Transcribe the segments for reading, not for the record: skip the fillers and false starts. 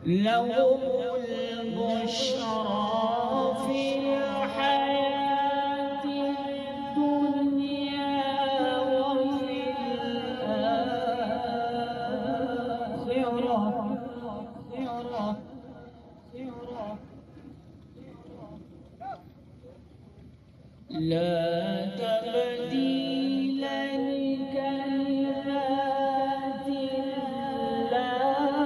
لهم البشرى في الحياة الدنيا وفي الآخرة لا تبديل لكلمات الله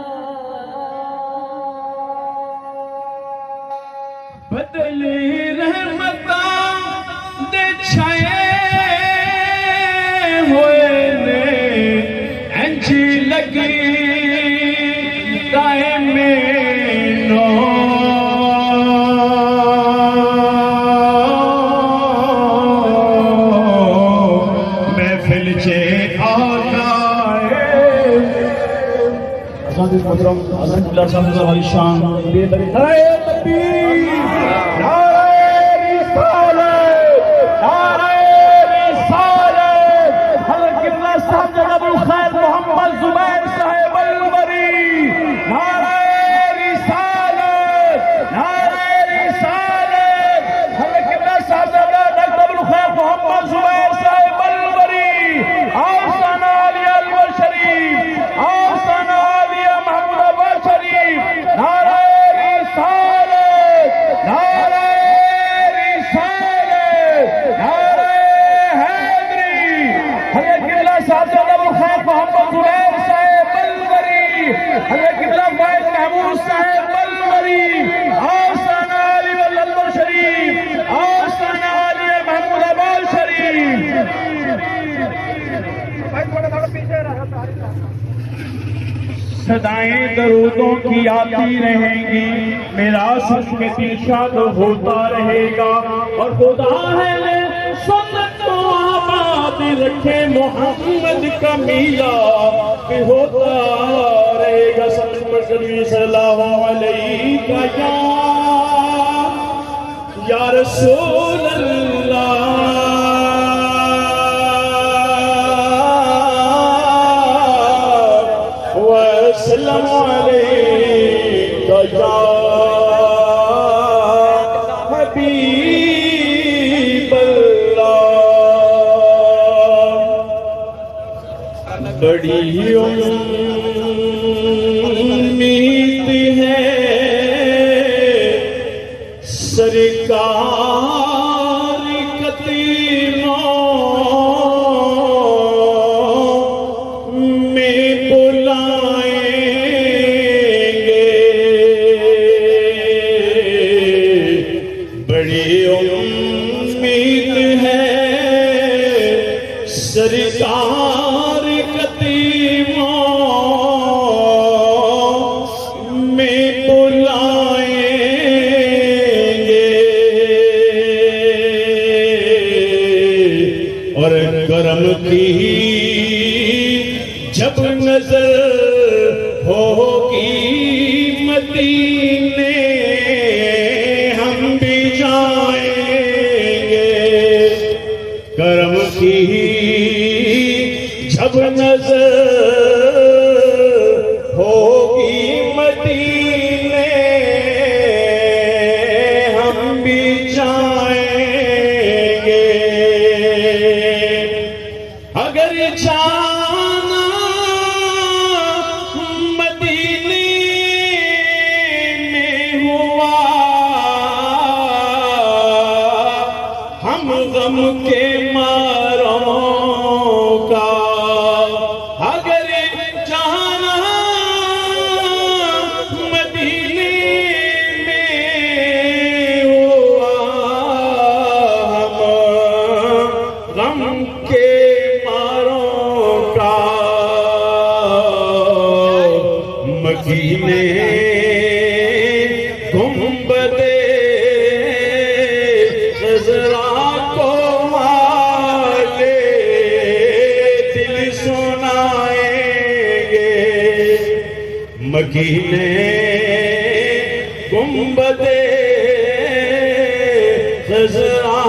بدلی رحمتاں دے چھائے ہوئے نے انج لگی دائم نو محفل چے آنائے حضرت محترم حضرت اللہ صاحب علیہ شان بے لگے نعرہ تکبیر نعرہ رسالت حضرت قبلہ صاحب جناب الخیر محمد زبیر صاحب الوری نعرہ رسالت حضرت قبلہ صاحب جناب الخیر محمد زبیر صاحب الوری آسان علی الور شریف آسان علی محمود عباس شریف نعرہ رسالت نعرہ حیدری حضرت قبلہ صاحب جناب الخیر محمد زبیر صاحب الوری حضرت قبلہ فائد محمود صاحب الوری آسان علی الور شریف آسان علی محمود عباس شریف صدائیں درودوں کی آتی رہیں گی میرا سب کے دل شاد ہوتا رہے گا اور خدا ہے سنت کو آباد رکھے محمد کا میلاد بھی ہوتا رہے گا صلی اللہ علیہ یا رسول اللہ وسلم علیک یا حبیب اللہ بڑی امید ہے سرکار قدیموں میں سرکار قدیموں میں بلائیں گے اور کرم کی جب نظر ہوگی مدینے ہم بھی جائیں گے کرم کی جب نظر ہوگی مدینے ہم بھی جائیں گے اگر جانا مدینے میں ہوا ہم غم کے ماروں کا اگر جانا مدینے میں ہوا ہم غم کے ماروں کا مدینے گنبدے خضرا کو والے دل سنائیں گے مدینے گنبدے خضرا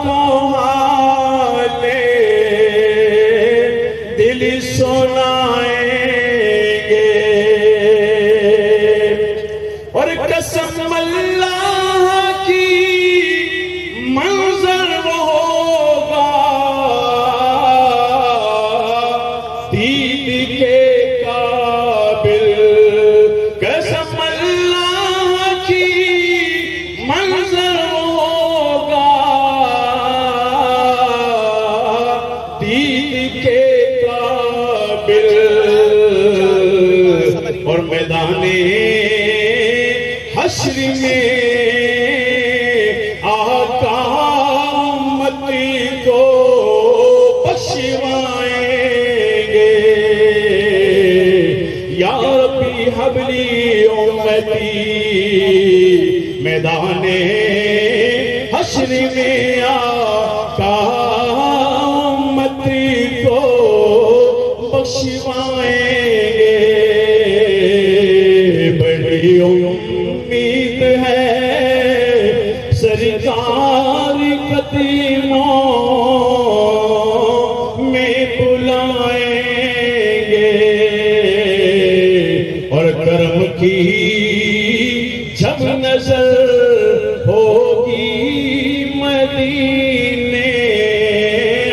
کو والے دل سنائیں گے میدان حشر میں آقا امتی کو بخشوائیں گے یا ربی حبلی امتی میدان حشر میں آقا امتی کو بخشوائیں گے بڑی امید ہے سرکار قدیموں میں بلائیں گے اور کرم کی جب نظر ہوگی مدینے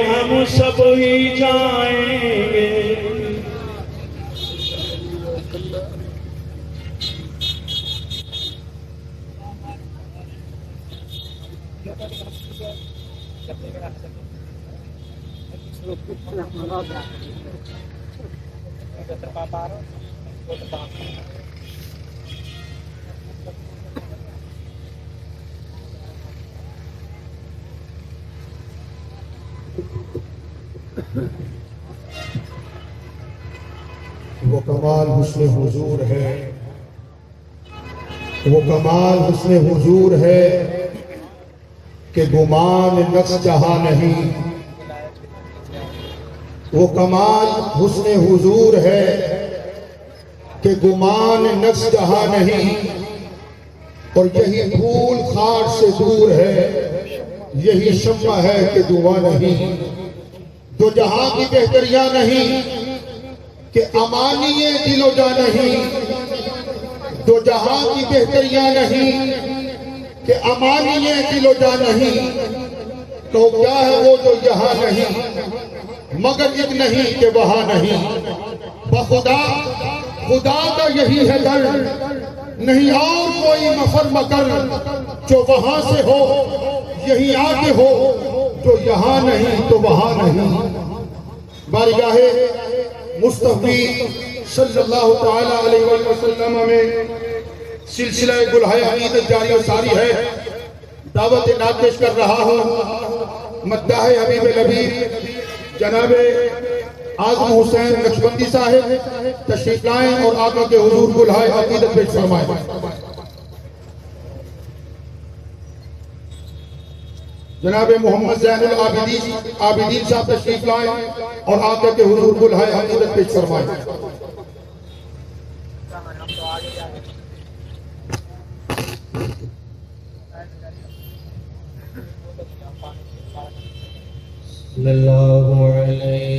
ہم سب ہی جائیں گے وہ کمال حسن حضور ہے وہ کمال حسن حضور ہے کہ گمان نقص جہاں نہیں وہ کمال حسن حضور ہے کہ گمان نقص جہاں نہیں اور یہی پھول خار سے دور ہے یہی شمع ہے کہ دعا نہیں دو جہاں کی بہتریاں نہیں کہ امانی دل و جاں نہیں دو جہاں کی بہتریاں نہیں کہ امانی دل و جاں نہیں تو کیا ہے وہ جو یہاں نہیں مگر ایک نہیں کہ وہاں نہیں بخدا خدا کا یہی ہے در نہیں اور کوئی مفر مکر جو وہاں سے ہو یہی آگے ہو جو یہاں نہیں تو وہاں نہیں بارگاہ مصطفی صلی اللہ تعالیٰ علیہ وسلم میں سلسلہ گلہائے عقیدت جاری و ساری ہے دعوت نعت پیش کر رہا ہوں مداح حبیب نبی جناب اعظم حسین نقشبندی صاحب تشریف لائیں اور آقا کے حضور گلہائے عقیدت پیش فرمائیں جناب محمد زین العابدین صاحب تشریف لائیں اور آقا کے حضور گلہائے عقیدت پیش فرمائیں صلی اللہ علیہ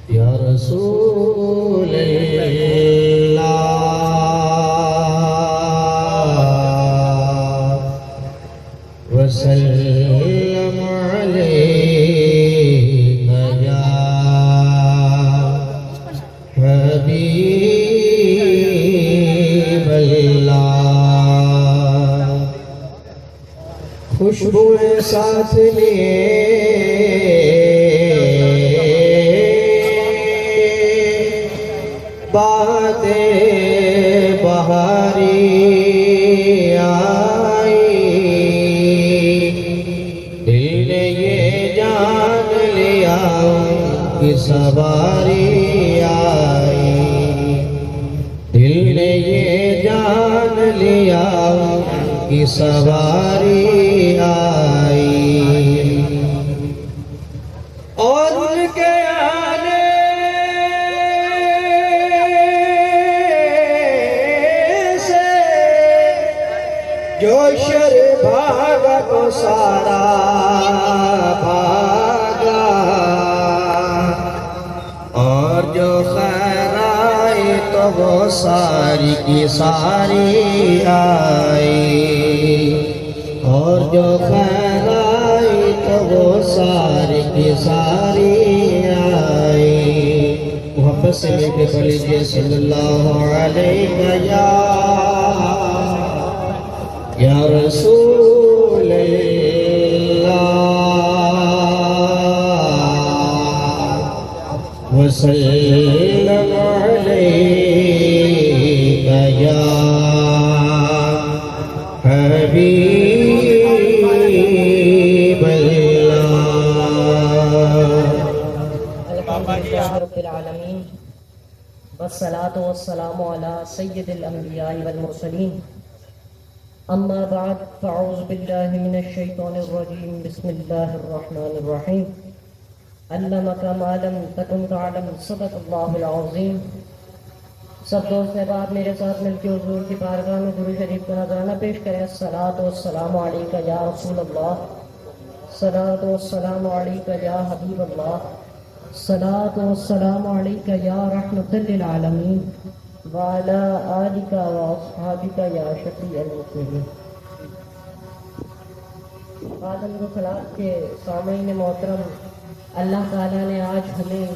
یا رسول اللہ وسلم علیہ یا حبیب اللہ خوشبو ساتھ لیے باتیں بہاری آئی دل نے یہ جان لیا کہ سواری آئی دل نے یہ جان لیا کہ سواری آئی اور ان کے آنے سے جو شر بھاگا تو سارا بھاگا اور جو خیر آئی تو وہ ساری کی ساری آئی اور جو خیر آئی تو وہ ساری کی ساری آئی محبت سے مل کے پڑھ لیجیے صلی اللہ علیہ یا رسول اللہ وسلم عليك يا حبيب الله. الحمدللہ رب العالمین والصلاة والسلام على سید الانبیاء والمرسلین. اما بعد فاعوذ باللہ من الشیطان الرجیم. بسم اللہ الرحمن الرحیم. علمک ما لم تکن تعلم. صدق اللہ العظیم. سب دوست احباب میرے ساتھ مل کے حضور کی بارگاہ میں درود شریف کا نذرانہ پیش کریں. الصلاۃ والسلام علیک یا رسول اللہ. الصلاۃ والسلام علیک یا حبیب اللہ. الصلاۃ والسلام علیک یا رحمۃ للعالمین وعلی آلک واصحابک یا شفیع المذنبین. آدم و خلاق کے سامعین محترم، اللہ تعالیٰ نے آج ہمیں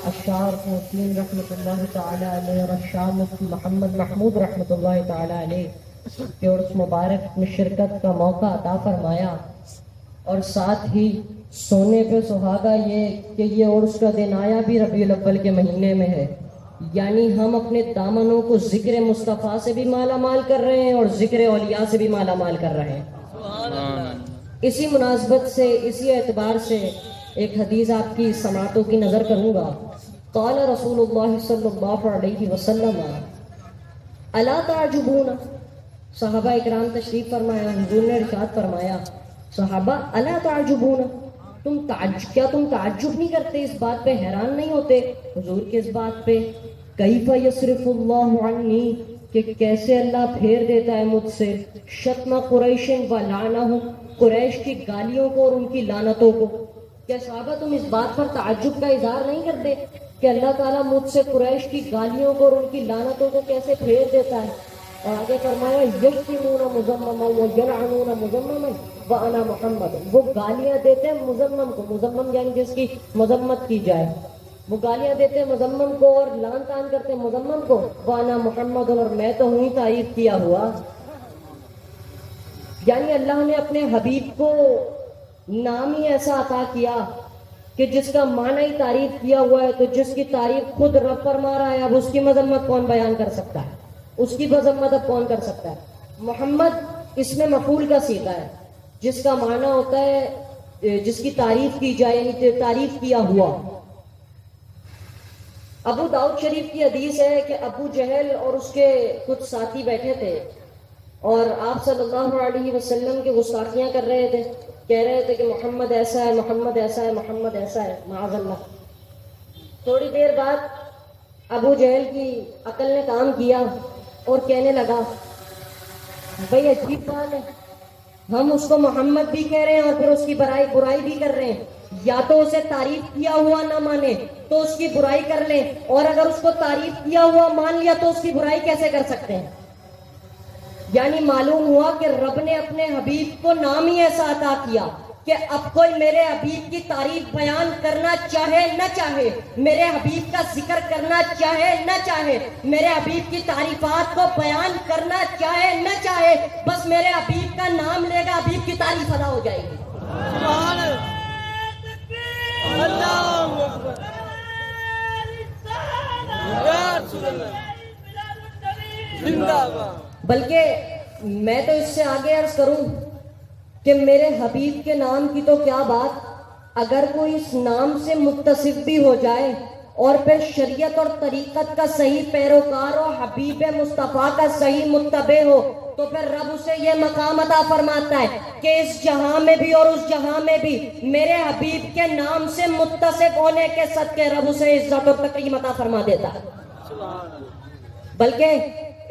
اشعار محسن رحمۃ اللہ تعالیٰ علیہ اور اشعار مفتی محمد محمود رحمۃ اللہ تعالیٰ علیہ کے عرس مبارک میں شرکت کا موقع عطا فرمایا، اور ساتھ ہی سونے پہ سہاگا یہ کہ یہ عرس کا دن آیا بھی ربیع الاول کے مہینے میں ہے. یعنی ہم اپنے دامنوں کو ذکر مصطفیٰ سے بھی مالا مال کر رہے ہیں اور ذکر اولیاء سے بھی مالا مال کر رہے ہیں. اسی مناسبت سے، اسی اعتبار سے ایک حدیث آپ کی سماعتوں کی نظر کروں گا. قال رسول اللہ صلی اللہ علیہ وسلم الا تعجبون. صحابہ اکرام تشریف فرمایا، حضور نے ارشاد فرمایا صحابہ الا تعجبون، کیا تم تعجب نہیں کرتے، اس بات پہ حیران نہیں ہوتے؟ حضور کے اس بات پہ کیف یصرف اللہ عنی، کہ کیسے اللہ پھیر دیتا ہے مجھ سے شتم قریش و لعنہ، قریش کی گالیوں کو اور ان کی لعنتوں کو. کیا صحابہ تم اس بات پر تعجب کا اظہار نہیں کرتے کہ اللہ تعالیٰ مجھ سے قریش کی گالیوں کو اور ان کی لعنتوں کو کیسے پھیر دیتا ہے؟ اور آگے فرمایا یشتمون مذمما ویلعنون مذمما وانا محمد. وہ گالیاں دیتے ہیں مذمم کو، مذمم یعنی جس کی مذمت کی جائے، وہ گالیاں دیتے ہیں مذمم کو اور لعن طعن کرتے ہیں مذمم کو. وانا محمد، اور میں تو ہوں تعریف کیا ہوا. یعنی اللہ نے اپنے حبیب کو نام ہی ایسا عطا کیا کہ جس کا معنی ہی تعریف کیا ہوا ہے، تو جس کی تعریف خود رب فرما رہا ہے، اب اس کی مذمت کون بیان کر سکتا ہے؟ اس کی مذمت اب کون کر سکتا ہے؟ محمد اس میں مفعول کا صیغہ ہے، جس کا معنی ہوتا ہے جس کی تعریف کی جائے، یعنی تعریف کیا ہوا. ابو داؤد شریف کی حدیث ہے کہ ابو جہل اور اس کے کچھ ساتھی بیٹھے تھے اور آپ صلی اللہ علیہ وسلم کے گستاخیاں کر رہے تھے، کہہ رہے تھے کہ محمد ایسا ہے، محمد ایسا ہے، محمد ایسا ہے، معاذ اللہ. تھوڑی دیر بعد ابو جہل کی عقل نے کام کیا اور کہنے لگا بھئی عجیب بات ہے، ہم اس کو محمد بھی کہہ رہے ہیں اور پھر اس کی برائی بھی کر رہے ہیں. یا تو اسے تعریف کیا ہوا نہ مانے تو اس کی برائی کر لیں، اور اگر اس کو تعریف کیا ہوا مان لیا تو اس کی برائی کیسے کر سکتے ہیں؟ یعنی معلوم ہوا کہ رب نے اپنے حبیب کو نام ہی ایسا عطا کیا کہ اب کوئی میرے حبیب کی تعریف بیان کرنا چاہے نہ چاہے، میرے حبیب کا ذکر کرنا چاہے نہ چاہے، میرے حبیب کی تعریفات کو بیان کرنا چاہے نہ چاہے، بس میرے حبیب کا نام لے گا، حبیب کی تعریف ادا ہو جائے گی. بلکہ میں تو اس سے آگے عرض کروں کہ میرے حبیب کے نام کی تو کیا بات، اگر کوئی اس نام سے متصف بھی ہو جائے اور پھر شریعت اور طریقت کا صحیح پیروکار ہو، حبیب مصطفیٰ کا صحیح متبع ہو، تو پھر رب اسے یہ مقام عطا فرماتا ہے کہ اس جہاں میں بھی اور اس جہاں میں بھی میرے حبیب کے نام سے متصف ہونے کے صدقے رب اسے عزت اور تکریم عطا فرما دیتا ہے. بلکہ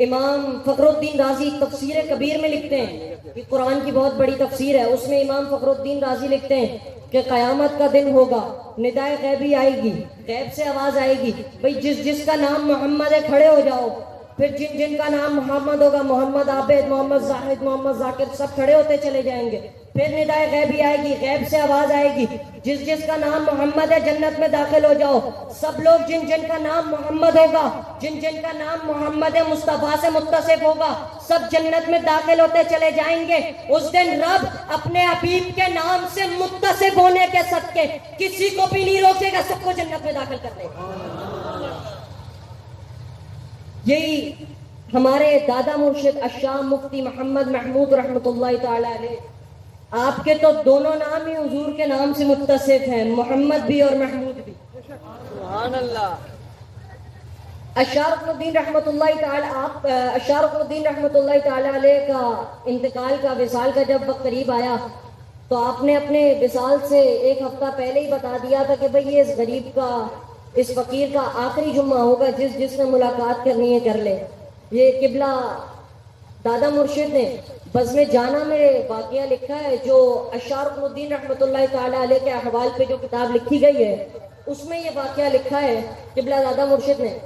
امام فخر الدین رازی تفسیر کبیر میں لکھتے ہیں کہ قرآن کی بہت بڑی تفسیر ہے، اس میں امام فخر الدین رازی لکھتے ہیں کہ قیامت کا دن ہوگا، ندائے غیبی آئے گی، غیب سے آواز آئے گی، بھئی جس کا نام محمد ہے کھڑے ہو جاؤ. پھر جن کا نام محمد ہوگا، محمد عابد، محمد زاہد، محمد ذاکر، سب کھڑے ہوتے چلے جائیں گے. پھر ندائے غیبی آئے گی، غیب سے آواز آئے گی، جس جس کا نام محمد ہے جنت میں داخل ہو جاؤ. سب لوگ جن جن کا نام محمد ہوگا، جن جن کا نام محمد مصطفیٰ سے متصف ہوگا، سب جنت میں داخل ہوتے چلے جائیں گے. اس دن رب اپنے حبیب کے نام سے متصف ہونے کے صدقے کسی کو بھی نہیں روکے گا، سب کو جنت میں داخل کر دے گا. یہی ہمارے دادا مرشد الشاہ مفتی محمد محمود رحمۃ اللہ تعالی علیہ، آپ کے تو دونوں نام ہی حضور کے نام سے متصف ہیں، محمد بھی اور محمود بھی. سبحان اللہ. اشار رکن الدین رحمۃ اللہ تعالی علیہ کا انتقال کا، وصال کا جب وقت قریب آیا تو آپ نے اپنے وصال سے ایک ہفتہ پہلے ہی بتا دیا تھا کہ بھئی یہ اس غریب کا، اس فقیر کا آخری جمعہ ہوگا، جس نے ملاقات کرنی ہے کر لے. یہ قبلہ دادا مرشد نے بزم جانا میں واقعہ لکھا ہے، جو اشار رکن الدین رحمۃ اللہ تعالی علیہ کے احوال پہ جو کتاب لکھی گئی ہے اس میں یہ واقعہ لکھا ہے قبلہ دادا مرشد نے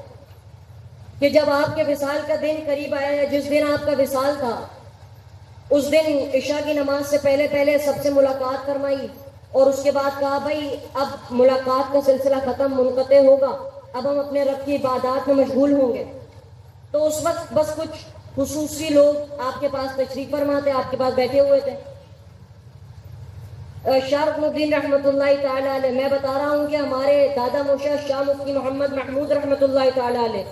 کہ جب آپ کے وصال کا دن قریب آیا ہے، جس دن آپ کا وصال تھا اس دن عشاء کی نماز سے پہلے سب سے ملاقات فرمائی، اور اس کے بعد کہا بھائی اب ملاقات کا سلسلہ ختم، منقطع ہوگا، اب ہم اپنے رب کی عبادات میں مشغول ہوں گے. تو اس وقت بس کچھ خصوصی لوگ آپ کے پاس تشریف فرما تھے، آپ کے پاس بیٹھے ہوئے تھے. شاہ رکن الدین رحمۃ اللہ تعالی علیہ، میں بتا رہا ہوں کہ ہمارے دادا مرشد شاہ مفتی محمد محمود رحمۃ اللہ تعالی علیہ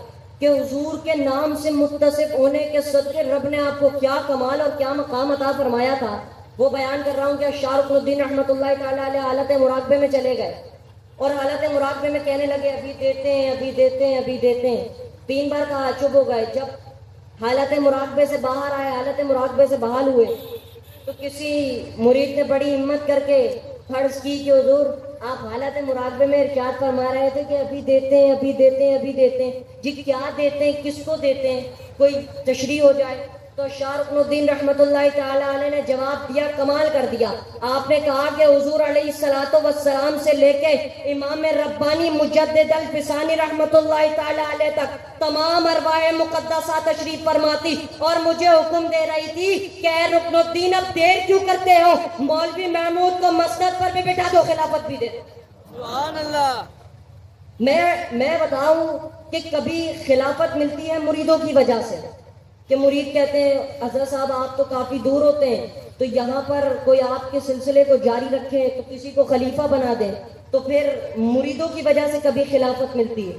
کہ حضور کے نام سے متصف ہونے کے صدقے رب نے آپ کو کیا کمال اور کیا مقام عطا فرمایا تھا، وہ بیان کر رہا ہوں. کہ شاہ رکن الدین رحمۃ اللہ تعالی علیہ حالت مراقبے میں چلے گئے اور حالت مراقبے میں کہنے لگے ابھی دیتے ہیں، ابھی دیتے ہیں، ابھی دیتے ہیں. 3 بار کہا، چپ ہو گئے. جب حالت مراقبے سے باہر آئے، حالت مراقبے سے بحال ہوئے تو کسی مرید نے بڑی ہمت کر کے فرض کی کہ حضور آپ حالت مراقبے میں ارشاد فرما رہے تھے کہ ابھی دیتے ہیں، ابھی دیتے ہیں، ابھی دیتے ہیں. جی کیا دیتے ہیں، کس کو دیتے ہیں، کوئی تشریح ہو جائے. تو شاہ رکن الدین رحمۃ اللہ تعالی علیہ نے جواب دیا، کمال کر دیا. آپ نے کہا کہ حضور علیہ الصلوۃ والسلام سے لے کے امام ربانی مجدد الفسانی رحمۃ اللہ تعالی علیہ تک تمام ارواح مقدسہ تشریف فرماتی اور مجھے حکم دے رہی تھی کہ اے رکن الدین اب دیر کیوں کرتے ہو، مولوی محمود کو مسند پر بھی بٹھا دو، خلافت بھی دے دو. سبحان اللہ. میں بتاؤں کہ کبھی خلافت ملتی ہے مریدوں کی وجہ سے، کہ مرید کہتے ہیں حضرت صاحب آپ تو کافی دور ہوتے ہیں، تو یہاں پر کوئی آپ کے سلسلے کو جاری رکھے تو کسی کو خلیفہ بنا دے. تو پھر مریدوں کی وجہ سے کبھی خلافت ملتی ہے،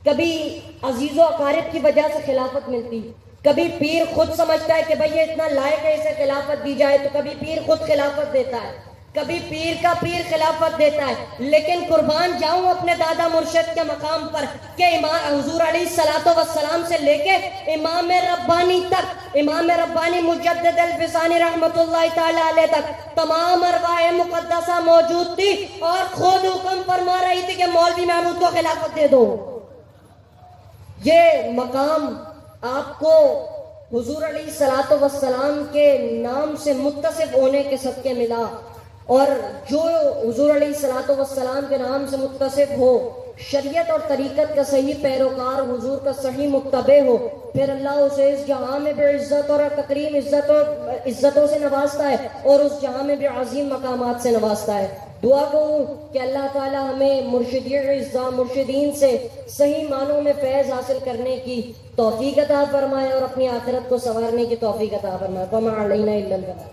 کبھی عزیز و اقارب کی وجہ سے خلافت ملتی ہے، کبھی پیر خود سمجھتا ہے کہ بھئی یہ اتنا لائق ہے اسے خلافت دی جائے، تو کبھی پیر خود خلافت دیتا ہے، کبھی پیر کا پیر خلافت دیتا ہے. لیکن قربان جاؤں اپنے دادا مرشد کے مقام پر کہ حضور علیہ الصلوۃ والسلام سے لے کے امام ربانی تک، امام ربانی مجدد الفسانی رحمۃ اللہ تعالی علیہ تک تمام ارواح مقدسہ موجود تھی اور خود حکم فرما رہی تھی کہ مولوی محمود کو خلافت دے دو. یہ مقام آپ کو حضور علیہ الصلوۃ والسلام کے نام سے متصف ہونے کے صدقے ملا، اور جو حضور علیہ الصلوۃ والسلام کے نام سے متصف ہو، شریعت اور طریقت کا صحیح پیروکار، حضور کا صحیح متبع ہو، پھر اللہ اسے اس جہاں میں بھی عزت اور تکریم، عزتوں سے نوازتا ہے اور اس جہاں میں بھی عظیم مقامات سے نوازتا ہے. دعا کروں کہ اللہ تعالی ہمیں مرشدین سے صحیح معنوں میں فیض حاصل کرنے کی توفیق عطا فرمائے اور اپنی آخرت کو سنوارنے کی توفیق عطا فرمائے. وما علینا الا البلاغ.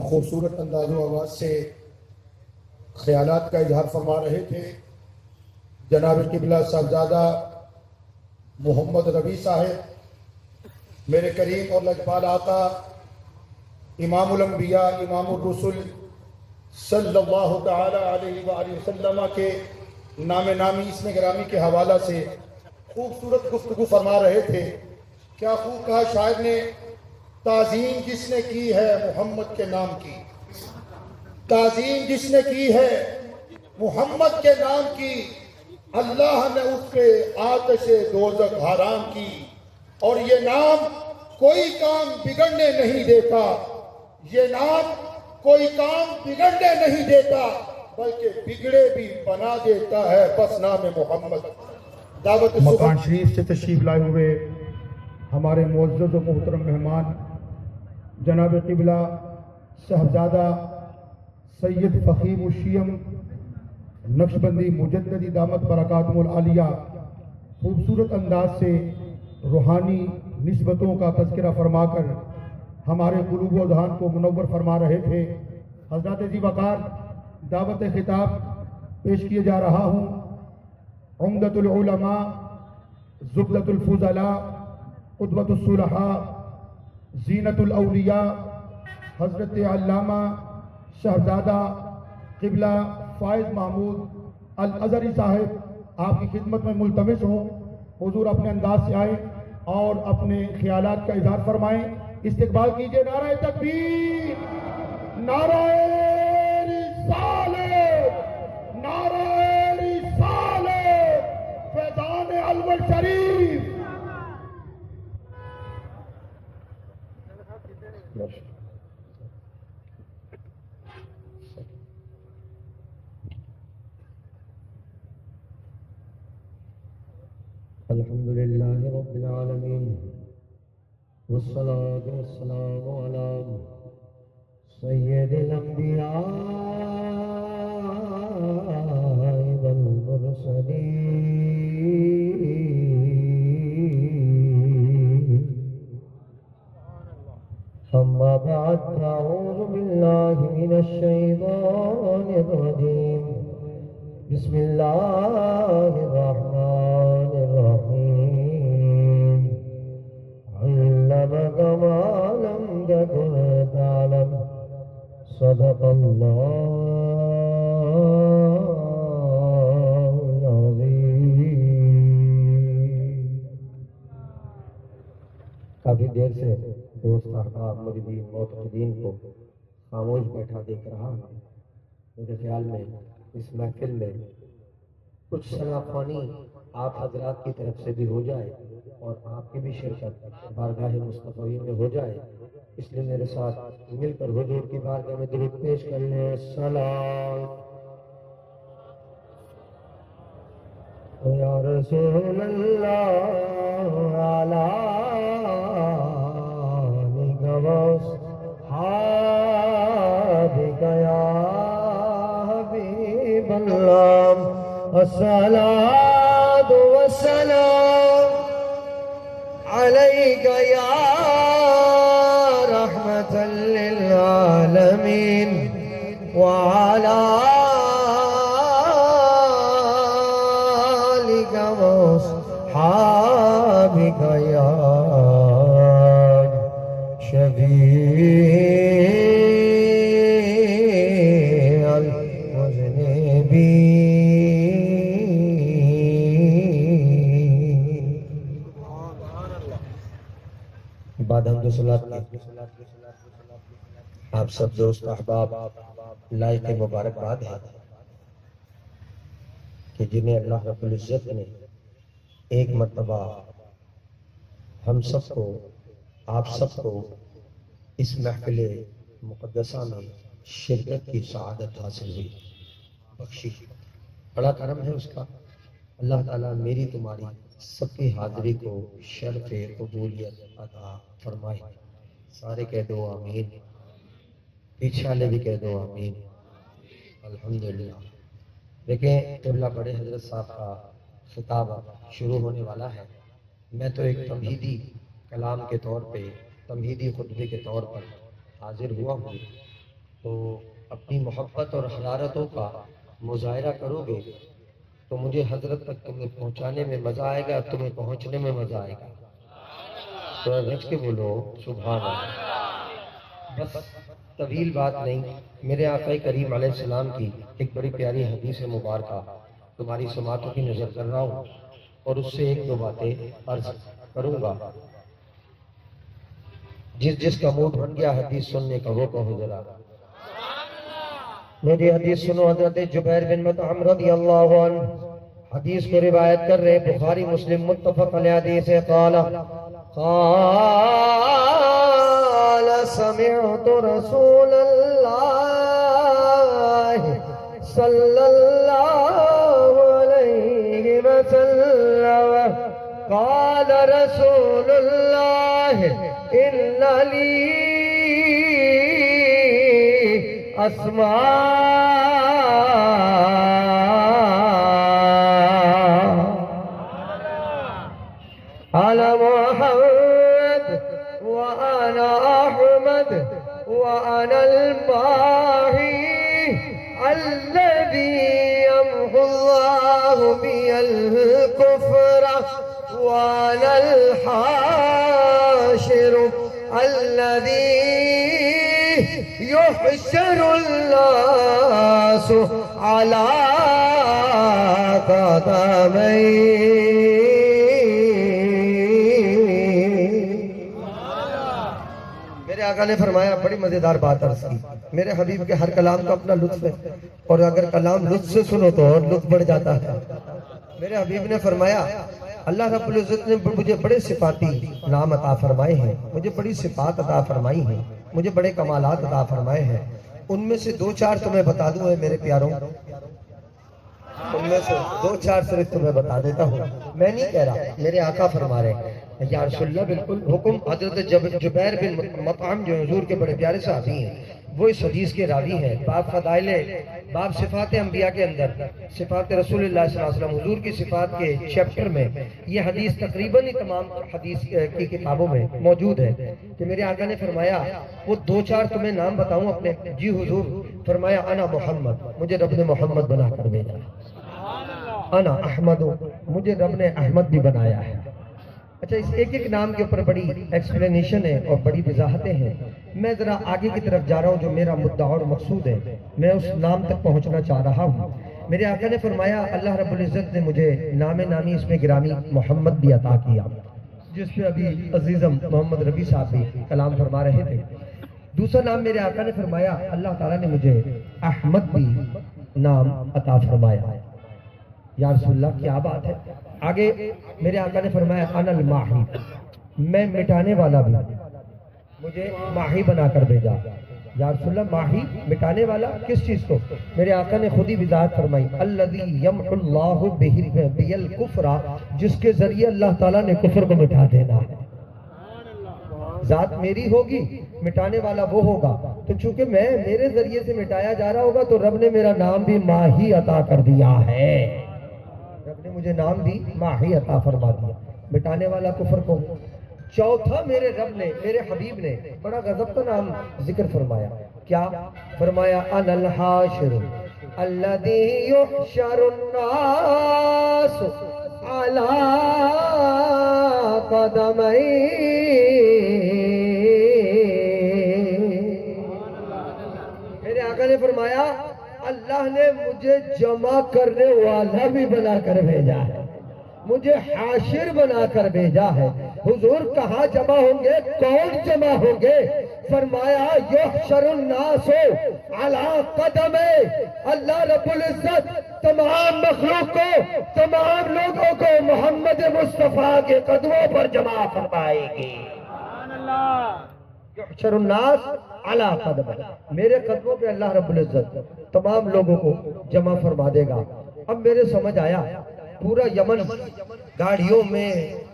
خوبصورت انداز و آواز سے خیالات کا اظہار فرما رہے تھے جناب قبلہ صاحبزادہ محمد ربیع صاحب. میرے کریم اور لجپال آقا امام الانبیاء امام الرسل صلی اللہ تعالی علیہ وآلہ وسلم کے نام نامی اسم گرامی کے حوالہ سے خوبصورت گفتگو فرما رہے تھے. کیا خوب کہا شاعر نے، تعظیم جس نے کی ہے محمد کے نام کی، تعظیم جس نے کی ہے محمد کے نام کی، اللہ نے اس کے آتش دوزخ حرام کی. اور یہ نام کوئی کام بگڑنے نہیں دیتا، یہ نام کوئی کام بگڑنے نہیں دیتا. بلکہ بگڑے بھی بنا دیتا ہے بس نام محمد۔ دعوت مکان شریف سے تشریف لائے ہوئے ہمارے معزز و محترم مہمان جناب قبلہ صاحبزادہ سید فخیم الشیم نقشبندی مجددی دامت برکاتہم العالیہ خوبصورت انداز سے روحانی نسبتوں کا تذکرہ فرما کر ہمارے قلوب و اذہان کو منور فرما رہے تھے۔ حضرات ذی وقار دعوت خطاب پیش کیے جا رہا ہوں۔ عمدۃ العلماء، زبدۃ الفضلاء، قدوۃ الصلحاء، زینت الاولیاء، حضرت علامہ شہزادہ قبلہ فائز محمود الازہری صاحب آپ کی خدمت میں ملتمس ہوں، حضور اپنے انداز سے آئیں اور اپنے خیالات کا اظہار فرمائیں۔ استقبال کیجئے۔ نعرہ تکبیر، نعرہ رسالت، نعرہ رسالت، فیضان الول شریف۔ الحمدللہ رب العالمین والصلاة والسلام علی سید الانبیاء والمرسلین، اما بعد اعوذ باللہ من الشیطان الرجیم، بسم اللہ الرحمن الرحیم، علمک ما لم تکن تعلم، صدق اللہ العظیم۔ کافی دیر سے دوست احباب مریدین معتقدین کو خاموش بیٹھا دیکھ رہا ہوں۔ میرے خیال میں اس محفل میں کچھ ثنا خوانی آپ حضرات کی طرف سے بھی ہو جائے اور آپ کی بھی شرکت بارگاہ مصطفی میں ہو جائے، اس لیے میرے ساتھ مل کر حضور کی بارگاہ میں درود پیش کر لیں۔ السلام یا رسول اللہ علی وصحابک یا حبیب اللہ، الصلاۃ والسلام علیک یا رحمۃ للعالمین وعلی آلک وصحابک یا شفیع المذنبین۔ بعد حمد و صلوات آپ سب دوست احباب لائق مبارکباد ہے کہ جنہیں اللہ رب العزت نے ایک مرتبہ ہم سب کو، آپ سب کو اس محفل مقدسہ میں شرکت کی سعادت حاصل ہوئی، بخشی۔ بڑا کرم ہے اس کا۔ اللہ تعالیٰ میری تمہاری سب کی حاضری کو شرف قبولیت عطا فرمائے۔ سارے کہہ دو آمین، پیچھے والے بھی کہہ دو آمین۔ الحمدللہ۔ دیکھیں قبلہ بڑے حضرت صاحب کا خطاب شروع ہونے والا ہے۔ میں تو ایک تمہیدی کلام کے طور پہ، تمہیدی خطبے کے طور پر حاضر ہوا ہوں، تو اپنی محبت اور حرارتوں کا مظاہرہ کرو گے تو مجھے حضرت تک تمہیں پہنچانے میں مزہ آئے گا، تمہیں پہنچنے میں مزہ آئے گا۔ تو رج کے بولو سبحان اللہ۔ بس طویل بات نہیں، میرے آقا کریم علیہ السلام کی ایک بڑی پیاری حدیث مبارکہ تمہاری سماعتوں کی نظر کر رہا ہوں اور اس سے ایک دو باتیں عرض کروں گا۔ جس کا موڈ بن گیا حدیث سننے کا وہ کہو ذرا۔ میری حدیث سنو۔ حضرت جبیر بن مطعم رضی اللہ عنہ حدیث کو روایت کر رہے، بخاری مسلم متفق علیہ حدیث ہے۔ قال سمعت رسول اللہ صلی اللہ علیہ وسلم قال رسول اللہ ان لی اسماء انا محمد وانا احمد وانا الماحي الذي يمحو الله بي الكفر وانا الحاشر الذي يحشر الناس على قدميه. میرے آقا نے فرمایا بڑی مزیدار بات عرض کی. میرے حبیب کے ہر کلام کا اپنا لطف ہے اور اگر کلام لطف سے سنو تو اور لطف بڑھ جاتا ہے. میرے حبیب نے فرمایا اللہ رب العزت نے مجھے بڑے صفاتی نام عطا فرمائے ہیں, مجھے بڑی صفات عطا فرمائی ہیں, مجھے بڑے کمالات عطا فرمائے ہیں. ان میں سے دو چار تمہیں بتا دوں اے میرے پیاروں, ان میں سے دو چار صرف تمہیں بتا دیتا ہوں. میں نہیں کہہ رہا, میرے آقا فرما رہے ہیں یا رسول اللہ بالکل حکم. حضرت جبیر بن مطعم جو حضور کے بڑے پیارے صحابی ہیں وہ اس حدیث کے راوی ہیں. باب فضائل, باب صفات انبیاء کے اندر صفات رسول اللہ صلی اللہ علیہ وسلم حضور کی صفات کے چیپٹر میں یہ حدیث تقریباً ہی تمام حدیث کی کتابوں میں موجود ہے کہ میرے آقا نے فرمایا وہ دو چار تمہیں نام بتاؤں اپنے. جی حضور. فرمایا انا محمد, مجھے رب نے محمد بنا کر بھیجا. انا احمد, مجھے رب نے احمد بھی بنایا ہے. اچھا, اس ایک ایک نام کے اوپر بڑی ایکسپلینیشن ہے اور بڑی وضاحتیں ہیں. میں ذرا آگے کی طرف جا رہا ہوں, جو میرا مدعا اور مقصود ہے میں اس نام تک پہنچنا چاہ رہا ہوں. میرے آقا نے فرمایا اللہ رب العزت نے مجھے نام نامی اس میں گرامی محمد بھی عطا کیا, جس پہ ابھی عزیزم محمد ربی صاحب بھی کلام فرما رہے تھے. دوسرا نام میرے آقا نے فرمایا اللہ تعالیٰ نے مجھے احمد بھی نام عطا فرمایا. یا رسول اللہ کیا بات ہے. آگے میرے آقا نے فرمایا انا الماحی, میں مٹانے والا بھی, مجھے ماہی بنا کر بھیجا. یا رسول اللہ ماہی مٹانے والا کس چیز کو؟ میرے آقا نے خود ہی وضاحت فرمائی الذی یمحو اللہ بہ الکفر, جس کے ذریعے اللہ تعالیٰ نے کفر کو مٹا دینا ہے. ذات میری ہوگی, مٹانے والا وہ ہوگا. تو چونکہ میں میرے ذریعے سے مٹایا جا رہا ہوگا تو رب نے میرا نام بھی ماہی عطا کر دیا ہے. رب نے مجھے نام بھی ماہی عطا فرما دیا, مٹانے والا کفر کو. چوتھا میرے رب نے, میرے حبیب نے بڑا غضب کا نام ذکر فرمایا. کیا فرمایا؟ انا الحاشر الذی یحشر الناس علی قدمی. میرے آقا نے فرمایا اللہ نے مجھے جمع کرنے والا بھی بنا کر بھیجا ہے, مجھے حاشر بنا کر بھیجا ہے. حضور کہاں جمع ہوں گے, کون جمع ہوں گے؟ فرمایا یحشر الناس علی قدم. اللہ رب العزت تمام مخلوق کو, تمام لوگوں کو محمد مصطفیٰ کے قدموں پر جمع فرمائے گی. یحشر الناس علی قدم, میرے قدموں پہ اللہ رب العزت تمام لوگوں کو جمع فرما دے گا. اب میرے سمجھ آیا پورا یمن گاڑیوں میں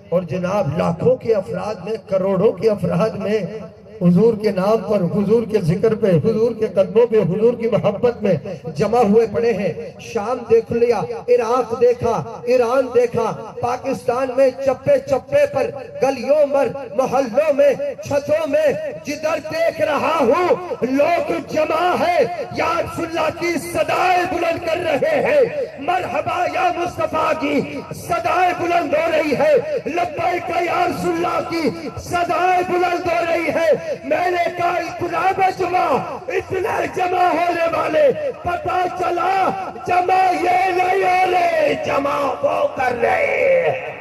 اور جناب لاکھوں کے افراد میں, کروڑوں کے افراد میں حضور کے نام پر, حضور کے ذکر پہ, حضور کے قدموں پہ, حضور کی محبت میں جمع ہوئے پڑے ہیں. شام دیکھ لیا, عراق دیکھا, ایران دیکھا, پاکستان میں چپے چپے پر, گلیوں پر, محلوں میں, چھتوں میں, جدھر دیکھ رہا ہوں لوگ جمع ہے. یا رسول اللہ کی صدائیں بلند کر رہے ہیں, مرحبا یا مصطفیٰ کی صدائیں بلند ہو رہی ہے, لبیک یا رسول اللہ کی صدائیں بلند ہو رہی ہے. میں نے کہا اتنا بجمع, اتنے جمع ہونے والے, پتا چلا جمع یہ نہیں ہو رہے, جمع وہ کر رہے ہیں.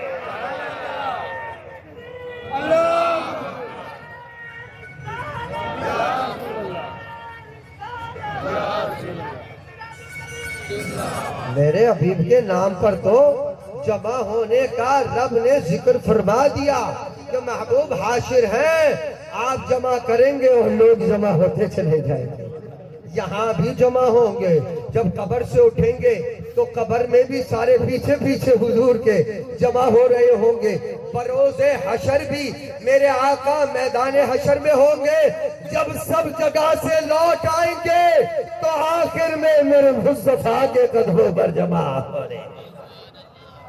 میرے حبیب کے نام پر تو جمع ہونے کا رب نے ذکر فرما دیا کہ محبوب حاشر ہیں, آپ جمع کریں گے اور لوگ جمع ہوتے چلے جائیں گے. یہاں بھی جمع ہوں گے, جب قبر سے اٹھیں گے تو قبر میں بھی سارے پیچھے پیچھے حضور کے جمع ہو رہے ہوں گے. بروز حشر بھی میرے آقا میدان حشر میں ہوں گے. جب سب جگہ سے لوٹ آئیں گے تو آخر میں میرے مصطفیٰ کے قدموں پر جمع ہو رہے ہیں.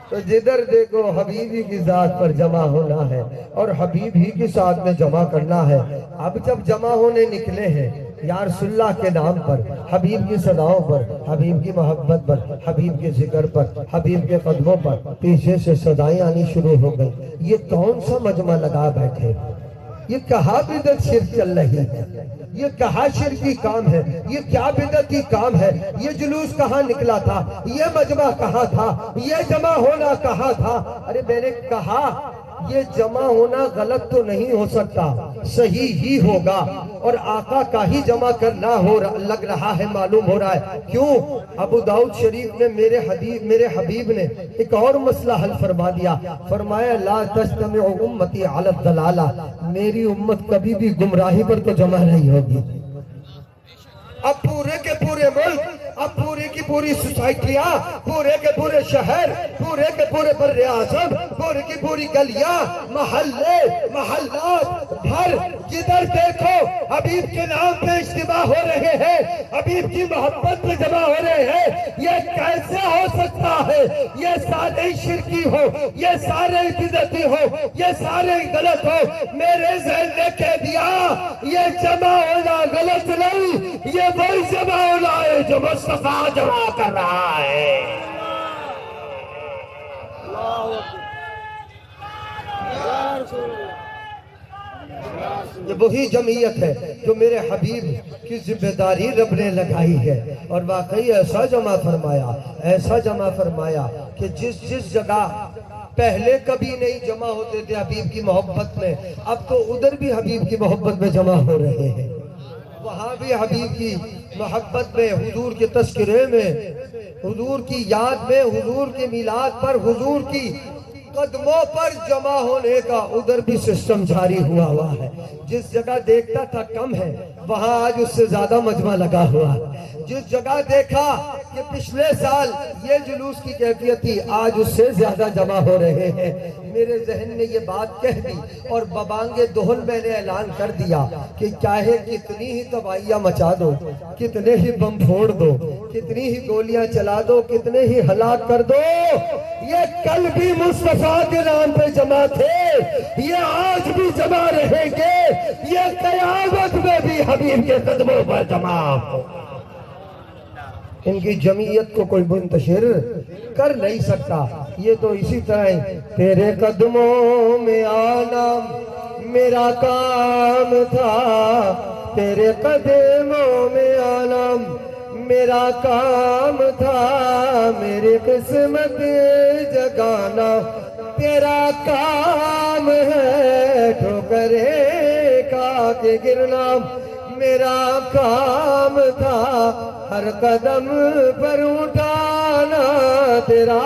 تو جدھر دیکھو حبیبی کی ذات پر جمع ہونا ہے اور حبیب ہی کے ساتھ میں جمع کرنا ہے. اب جب جمع ہونے نکلے ہیں یا رسول اللہ کے نام پر, حبیب کی صداؤں پر, حبیب کی محبت پر, حبیب کے ذکر پر, حبیب کے قدموں پر, پیچھے سے صدائیں آنی شروع ہو گئی. یہ کون سا مجمع لگا بیٹھے؟ یہ کہاں بدعت شرک چل رہی ہے؟ یہ کہاں شرکی کام ہے؟ یہ کیا بدعتی کام ہے؟ یہ جلوس کہاں نکلا تھا؟ یہ مجمع کہاں تھا؟ یہ جمع ہونا کہاں تھا؟ ارے میں نے کہا یہ جمع ہونا غلط تو نہیں ہو سکتا, صحیح ہی ہوگا, اور آقا کا ہی جمع کرنا لگ رہا ہے, معلوم ہو رہا ہے. کیوں؟ ابو داؤد شریف میں میرے حبیب نے ایک اور مسئلہ حل فرما دیا. فرمایا لا تجتمع امتی علی الضلالہ, میری امت کبھی بھی گمراہی پر تو جمع نہیں ہوگی. اب پورے کے پورے ملک, اب پوری کی پوری سوسائٹیاں, پورے کے پورے شہر, پورے کے پورے بر اعظم, پوری کی پوری گلیاں, محلے, محلات بھر جدھر دیکھو حبیب کے نام پہ اجتماع ہو رہے ہیں, حبیب کی محبت پہ جمع ہو رہے ہیں. یہ کیسے ہو سکتا ہے؟ یہ سارے شرکی ہو, یہ سارے بدعتی ہو, یہ سارے غلط ہو. میرے ذہن نے کہہ دیا یہ جمع ہونا غلط نہیں, یہ وہی جمع ہونا ہے جو مصطفیٰ جمع کر رہا ہے. یہ وہی جمعیت ہے جو میرے حبیب کی ذمہ داری رب نے لگائی ہے. اور واقعی ایسا جمع فرمایا, ایسا جمع فرمایا کہ جس جگہ پہلے کبھی نہیں جمع ہوتے تھے حبیب کی محبت میں, اب تو ادھر بھی حبیب کی محبت میں جمع ہو رہے ہیں. وہاں بھی حبیب کی محبت میں, حضور کے تذکرے میں, حضور کی یاد میں, حضور کے میلاد پر, حضور کی قدموں پر جمع ہونے کا ادھر بھی سسٹم جاری ہوا ہے. جس جگہ دیکھتا تھا کم ہے وہاں آج اس سے زیادہ مجمع لگا ہوا ہے. جس جگہ دیکھا کہ پچھلے سال یہ جلوس کی کیفیت تھی, آج اس سے زیادہ جمع ہو رہے ہیں. میرے ذہن نے یہ بات کہہ دی اور ببانگ دہن میں نے اعلان کر دیا کہ چاہے کتنی ہی تباہیاں مچا دو, کتنے ہی بم پھوڑ دو, کتنی ہی گولیاں چلا دو, کتنے ہی ہلاک کر دو, یہ کل بھی مصطفیٰ کے نام پہ جمع تھے, یہ آج بھی جمع رہیں گے, یہ قیامت میں بھی حبیب کے قدموں پر جمع ہو. ان کی جمعیت کو کوئی منتشر کر نہیں سکتا. یہ تو اسی طرح ہے, تیرے قدموں میں آنا میرا کام تھا, تیرے قدموں میں آنا میرا کام تھا, میری قسمت جگانا تیرا کام ہے, ٹھوکریں کھا کے گرنا میرا کام تھا, ہر قدم پر اٹھانا تیرا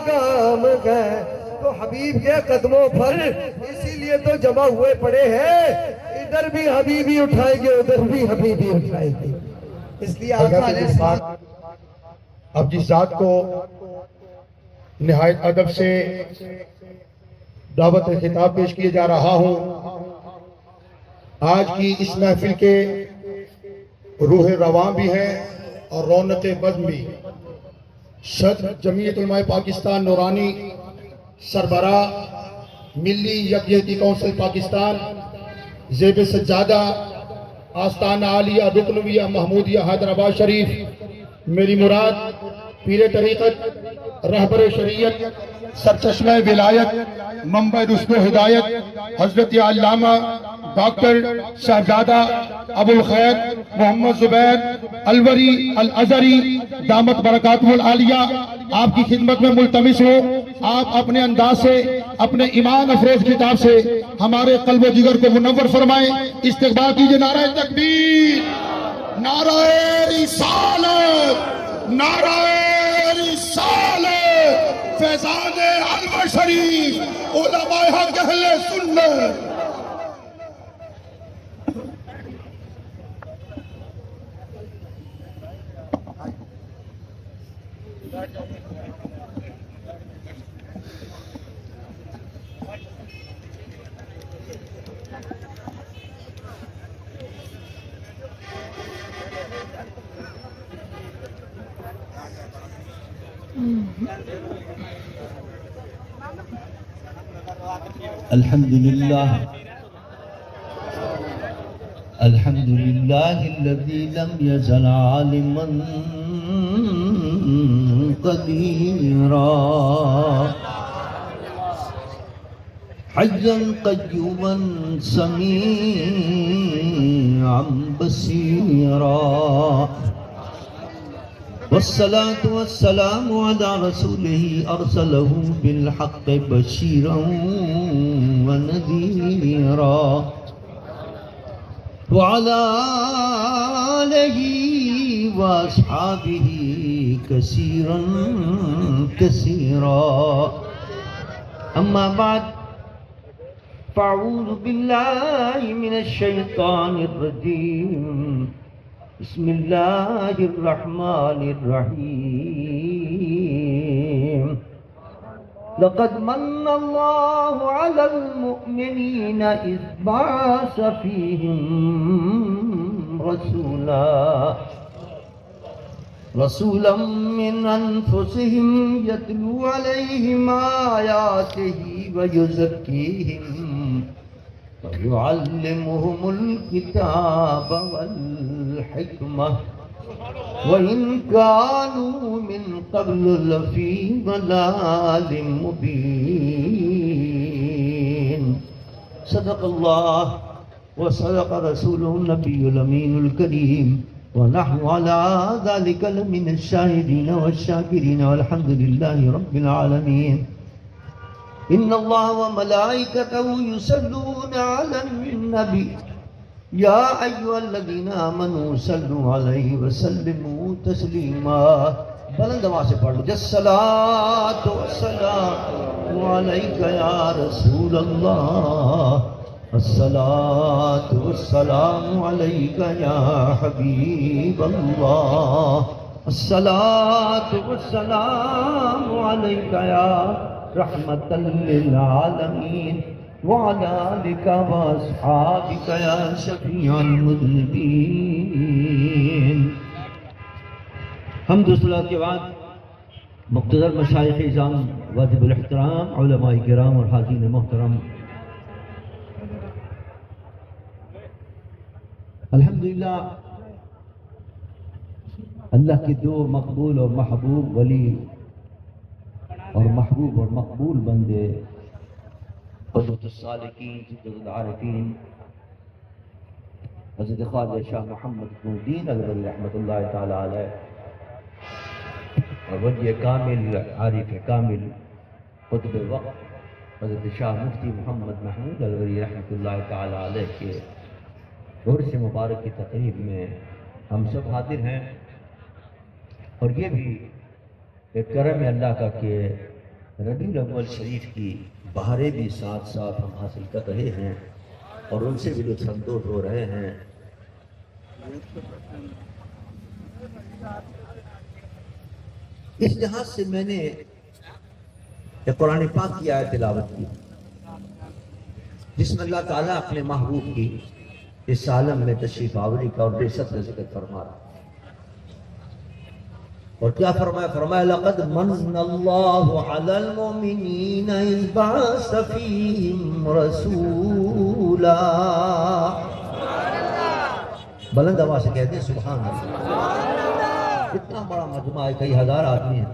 کام ہے. تو حبیب کے قدموں پر اسی لیے تو جمع ہوئے پڑے ہیں, ادھر بھی حبیبی اٹھائیں گے, ادھر بھی حبیبی اٹھائیں گے. اس لیے آقا علیہ السلام اب جس ذات کو نہایت ادب سے دعوت خطاب پیش کیے جا رہا ہوں, آج کی اس محفل کے روح رواں بھی ہیں اور رونق بزم بھی. صدر جمعیت علماء پاکستان نورانی, سربراہ ملی یکجہتی کونسل پاکستان, زیب سجادہ آستانہ عالیہ رکنویہ محمودیہ حیدرآباد شریف, میری مراد پیر طریقت, رہبر شریعت, سرچشمہ ولایت, منبع رشد و ہدایت, حضرت علامہ ڈاکٹر شہزادہ ابو الخیر محمد زبیر الوری الازہری دامت برکاتہ العالیہ, آپ کی خدمت میں ملتمس ہوں, آپ اپنے انداز سے, اپنے ایمان افروز کتاب سے ہمارے قلب و جگر کو منور فرمائیں. استقبال کیجئے. نعرہ تکبیر, نعرہ رسالت, نعرہ رسالت, فیضان علم شریف, علماء حق اہل سنت. الحمد لله الذي لم يزل عالما قديرا حيا قيوما سميعا بصيرا والصلاة والسلام على رسوله أرسله بالحق بشيرا ونذيرا وعلى آله وأصحابه كثيرا كثيرا أما بعد فأعوذ بالله من الشيطان الرجيم بسم الله الرحمن الرحيم لقد من الله على المؤمنين إذ بعث فيهم رسولا من أنفسهم يتلو عليهم آياته ويزكيهم ويعلمهم الكتاب والحكمة وإن كانوا من قبل لفي ضلال مبين صدق الله وصدق رسوله النبي الأمين الكريم ونحن على ذلك لمن الشاهدين والشاكرين والحمد لله رب العالمين إن الله وملائكته يصلون على النبي يا أيها الذين آمنوا صلوا عليه وسلموا تسليما بلند آواز سے پڑھ لو الصلاة والسلام عليك يا رسول الله الصلاة والسلام عليك يا حبيب الله الصلاة والسلام عليك يا رحمة للعالمين وعلى آلك وأصحابك يا شفيع المذنبين حمد و صلاۃ کے بعد مقتدر مشائخ اعظام واجب الاحترام علماء کرام اور حاضرین محترم، الحمدللہ اللہ کے دو مقبول اور محبوب ولی اور محبوب اور مقبول بندے قدوۃ الصالحین سید العارفین حضرت خواجہ شاہ محمد الدین الولی رحمۃ اللہ تعالی علیہ اور ولی کامل عارف کامل قطب وقت حضرت شاہ مفتی محمد محمود الولی رحمۃ اللہ تعالی علیہ کے عرس مبارک کی تقریب میں ہم سب حاضر ہیں، اور یہ بھی ایک کرم اللہ کا کہ ربیع الاول شریف کی بہاریں بھی ساتھ ساتھ ہم حاصل کر رہے ہیں اور ان سے بھی لطف اندوز ہو رہے ہیں۔ اس لحاظ سے میں نے ایک قرآن پاک کی آیت تلاوت کی جس میں اللہ تعالیٰ اپنے محبوب کی اس عالم میں تشریف آوری کا اور بعثت کا ذکر فرما رہا، اور کیا فرمایا؟ فرمایا لقد من اللہ علی المؤمنین اذ بعث فیہم رسولا، بلند آواز سے کہتے ہیں سبحان اللہ۔ اتنا بڑا مجمع ہے، کئی ہزار آدمی ہیں،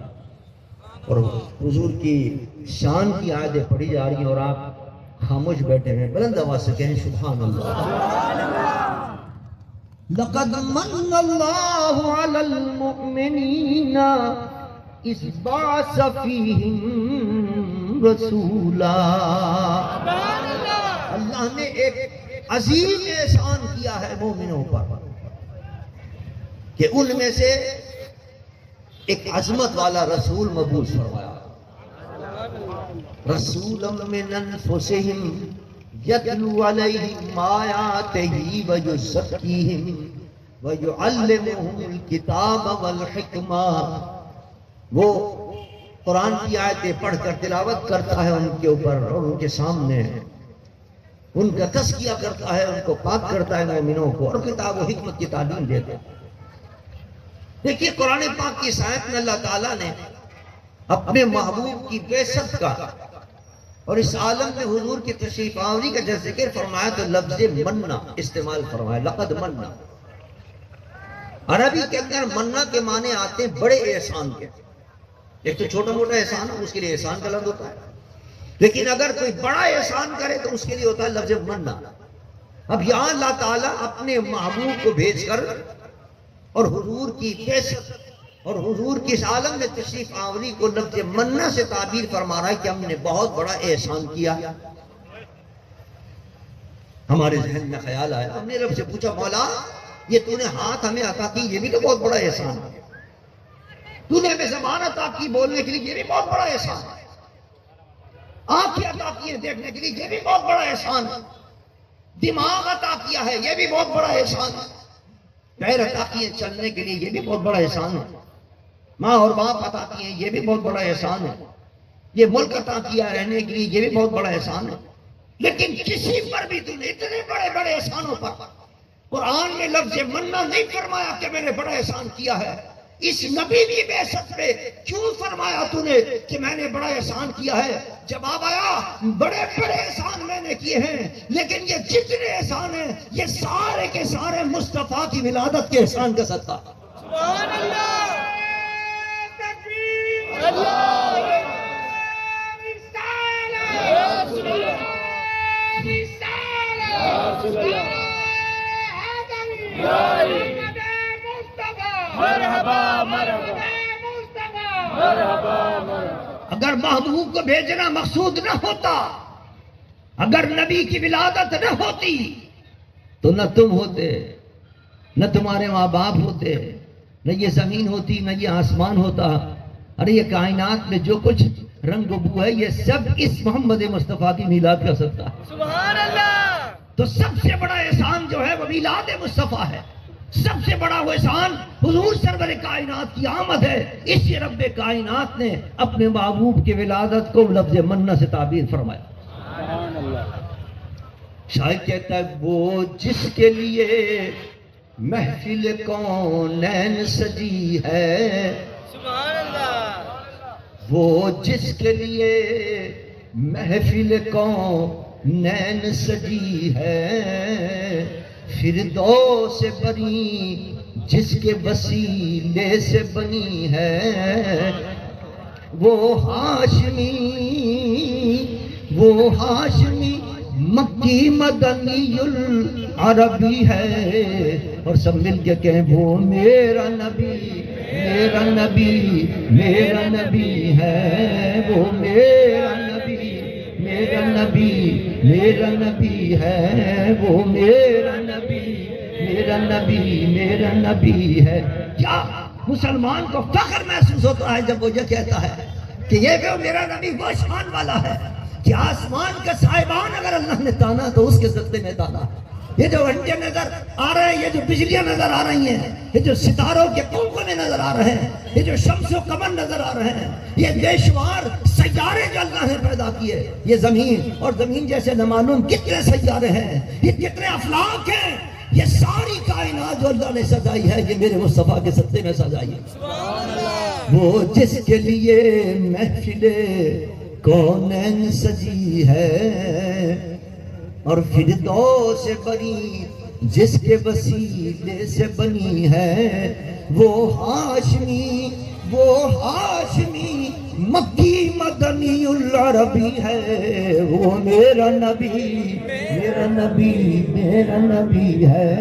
اور حضور کی شان کی آیتیں پڑھی جا رہی ہیں اور آپ خاموش بیٹھے ہیں، بلند آواز سے کہیں سبحان اللہ۔ لقد من اللہ علی المؤمنین اذ بعث فیہم رسولا، اللہ نے ایک عظیم احسان کیا ہے مومنوں پر کہ ان میں سے ایک عظمت والا رسول مبعوث فرمایا، رسولا من انفسہم یتلو علیہم آیاتہ ویزکیہم ویعلمہم الکتاب والحکمہ، وہ قرآن کی آیتیں پڑھ کر تلاوت کرتا ہے ان کے اوپر اور ان کے سامنے ان کا تزکیہ کرتا ہے، ان کو پاک کرتا ہے مومنوں کو، اور کتاب و حکمت کی تعلیم دیتا ہے۔ دیکھیے قرآن پاک کی اس آیت میں اللہ تعالیٰ نے اپنے محبوب کی بعثت کا اور اس عالم میں حضور کی تشریف آوری کا جب ذکر فرمایا تو لفظ مننا استعمال فرمایا، لقد مننا۔ عربی کے اندر مننا کے معنی آتے ہیں بڑے احسان کے۔ ایک تو چھوٹا موٹا احسان ہے، اس کے لیے احسان کا لفظ ہوتا ہے، لیکن اگر کوئی بڑا احسان کرے تو اس کے لیے ہوتا ہے لفظ مننا۔ اب یہاں اللہ تعالیٰ اپنے محبوب کو بھیج کر اور حضور کی بعثت اور حضور کی اس عالم میں تشریف آوری کو لفظ مننا سے تعبیر فرما رہا ہے کہ ہم نے بہت بڑا احسان کیا۔ ہمارے ذہن میں خیال آیا، ہم نے رب سے پوچھا مولا یہ تو نے ہاتھ ہمیں عطا کی، یہ بھی تو بہت بڑا احسان ہے۔ تو نے ہمیں زبان عطا کی بولنے کے لیے، یہ بھی بہت بڑا احسان ہے۔ آنکھیں عطا کی ہے دیکھنے کے لیے، یہ بھی بہت بڑا احسان ہے۔ دماغ عطا کیا ہے، یہ بھی بہت بڑا احسان ہے۔ پیر عطا کیے چلنے کے لیے، یہ بھی بہت بڑا احسان ہے۔ ماں اور باپ عطا کیے ہیں، یہ بھی بہت بڑا احسان ہے۔ یہ ملک عطا کیا رہنے کے لیے، یہ بھی بہت بڑا احسان ہے۔ لیکن کسی پر بھی تو نے اتنے بڑے بڑے احسانوں پر قرآن میں لفظ مننا نہیں فرمایا کہ میں نے بڑا احسان کیا ہے۔ اس نبی کی بعثت پہ کیوں فرمایا تو نے کہ میں نے بڑا احسان کیا ہے؟ جواب آیا بڑے بڑے احسان میں نے کیے ہیں، لیکن یہ جتنے احسان ہیں یہ سارے کے سارے مصطفیٰ کی ولادت کے احسان کا صدقہ۔ سبحان اللہ، اگر محبوب کو بھیجنا مقصود نہ ہوتا، اگر نبی کی ولادت نہ ہوتی تو نہ تم ہوتے، نہ تمہارے ماں باپ ہوتے، نہ یہ زمین ہوتی، نہ یہ آسمان ہوتا۔ ارے یہ کائنات میں جو کچھ رنگ و بو ہے یہ سب اس محمد مصطفیٰ کی میلاد کا صدقہ ہے۔ سبحان اللہ۔ تو سب سے بڑا احسان جو ہے وہ میلاد مصطفیٰ ہے۔ سب سے بڑا وہ احسان حضور سرور کائنات کی آمد ہے۔ اس سے رب کائنات نے اپنے محبوب کی ولادت کو لفظ مننا سے تعبیر فرمایا۔ شاعر کہتا ہے وہ جس کے لیے محفل کونین سجی ہے، سبحان اللہ، وہ جس کے لیے محفل کونین سجی ہے، فردوس بنی جس کے وسیلے سے بنی ہے، وہ ہاشمی مکی مدنی العربی ہے، اور سب مل کے کہیں وہ میرا نبی میرا نبی میرا نبی ہے، وہ میرا نبی میرا نبی میرا نبی ہے، وہ میرا نبی میرا نبی میرا نبی ہے۔ کیا مسلمان کو فخر محسوس ہوتا ہے جب وہ یہ کہتا ہے کہ یہ وہ میرا نبی وہ شان والا ہے کہ آسمان کا صاحبان اگر اللہ نے تانا تو اس کے صدقے میں تانا۔ یہ جو گھنٹے نظر آ رہے ہیں، یہ جو بجلیاں نظر آ رہی ہیں، یہ جو ستاروں کے کنکنے نظر آ رہے ہیں، یہ جو شمس و قمر نظر آ رہے ہیں، یہ بے شمار سیارے جو اللہ نے پیدا کیے، یہ زمین اور زمین جیسے نمانون کتنے سیارے ہیں، یہ کتنے افلاک ہیں، یہ ساری کائنات جو اللہ نے سجائی ہے یہ میرے مصطفیٰ کے صدقے میں سجائی ہے۔ وہ جس کے لیے محفل کونین سجی ہے، اور فردوس بنی جس کے وسیلے سے بنی ہے، وہ ہاشمی مکی مدنی العربی ہے، وہ میرا نبی میرا نبی میرا نبی ہے،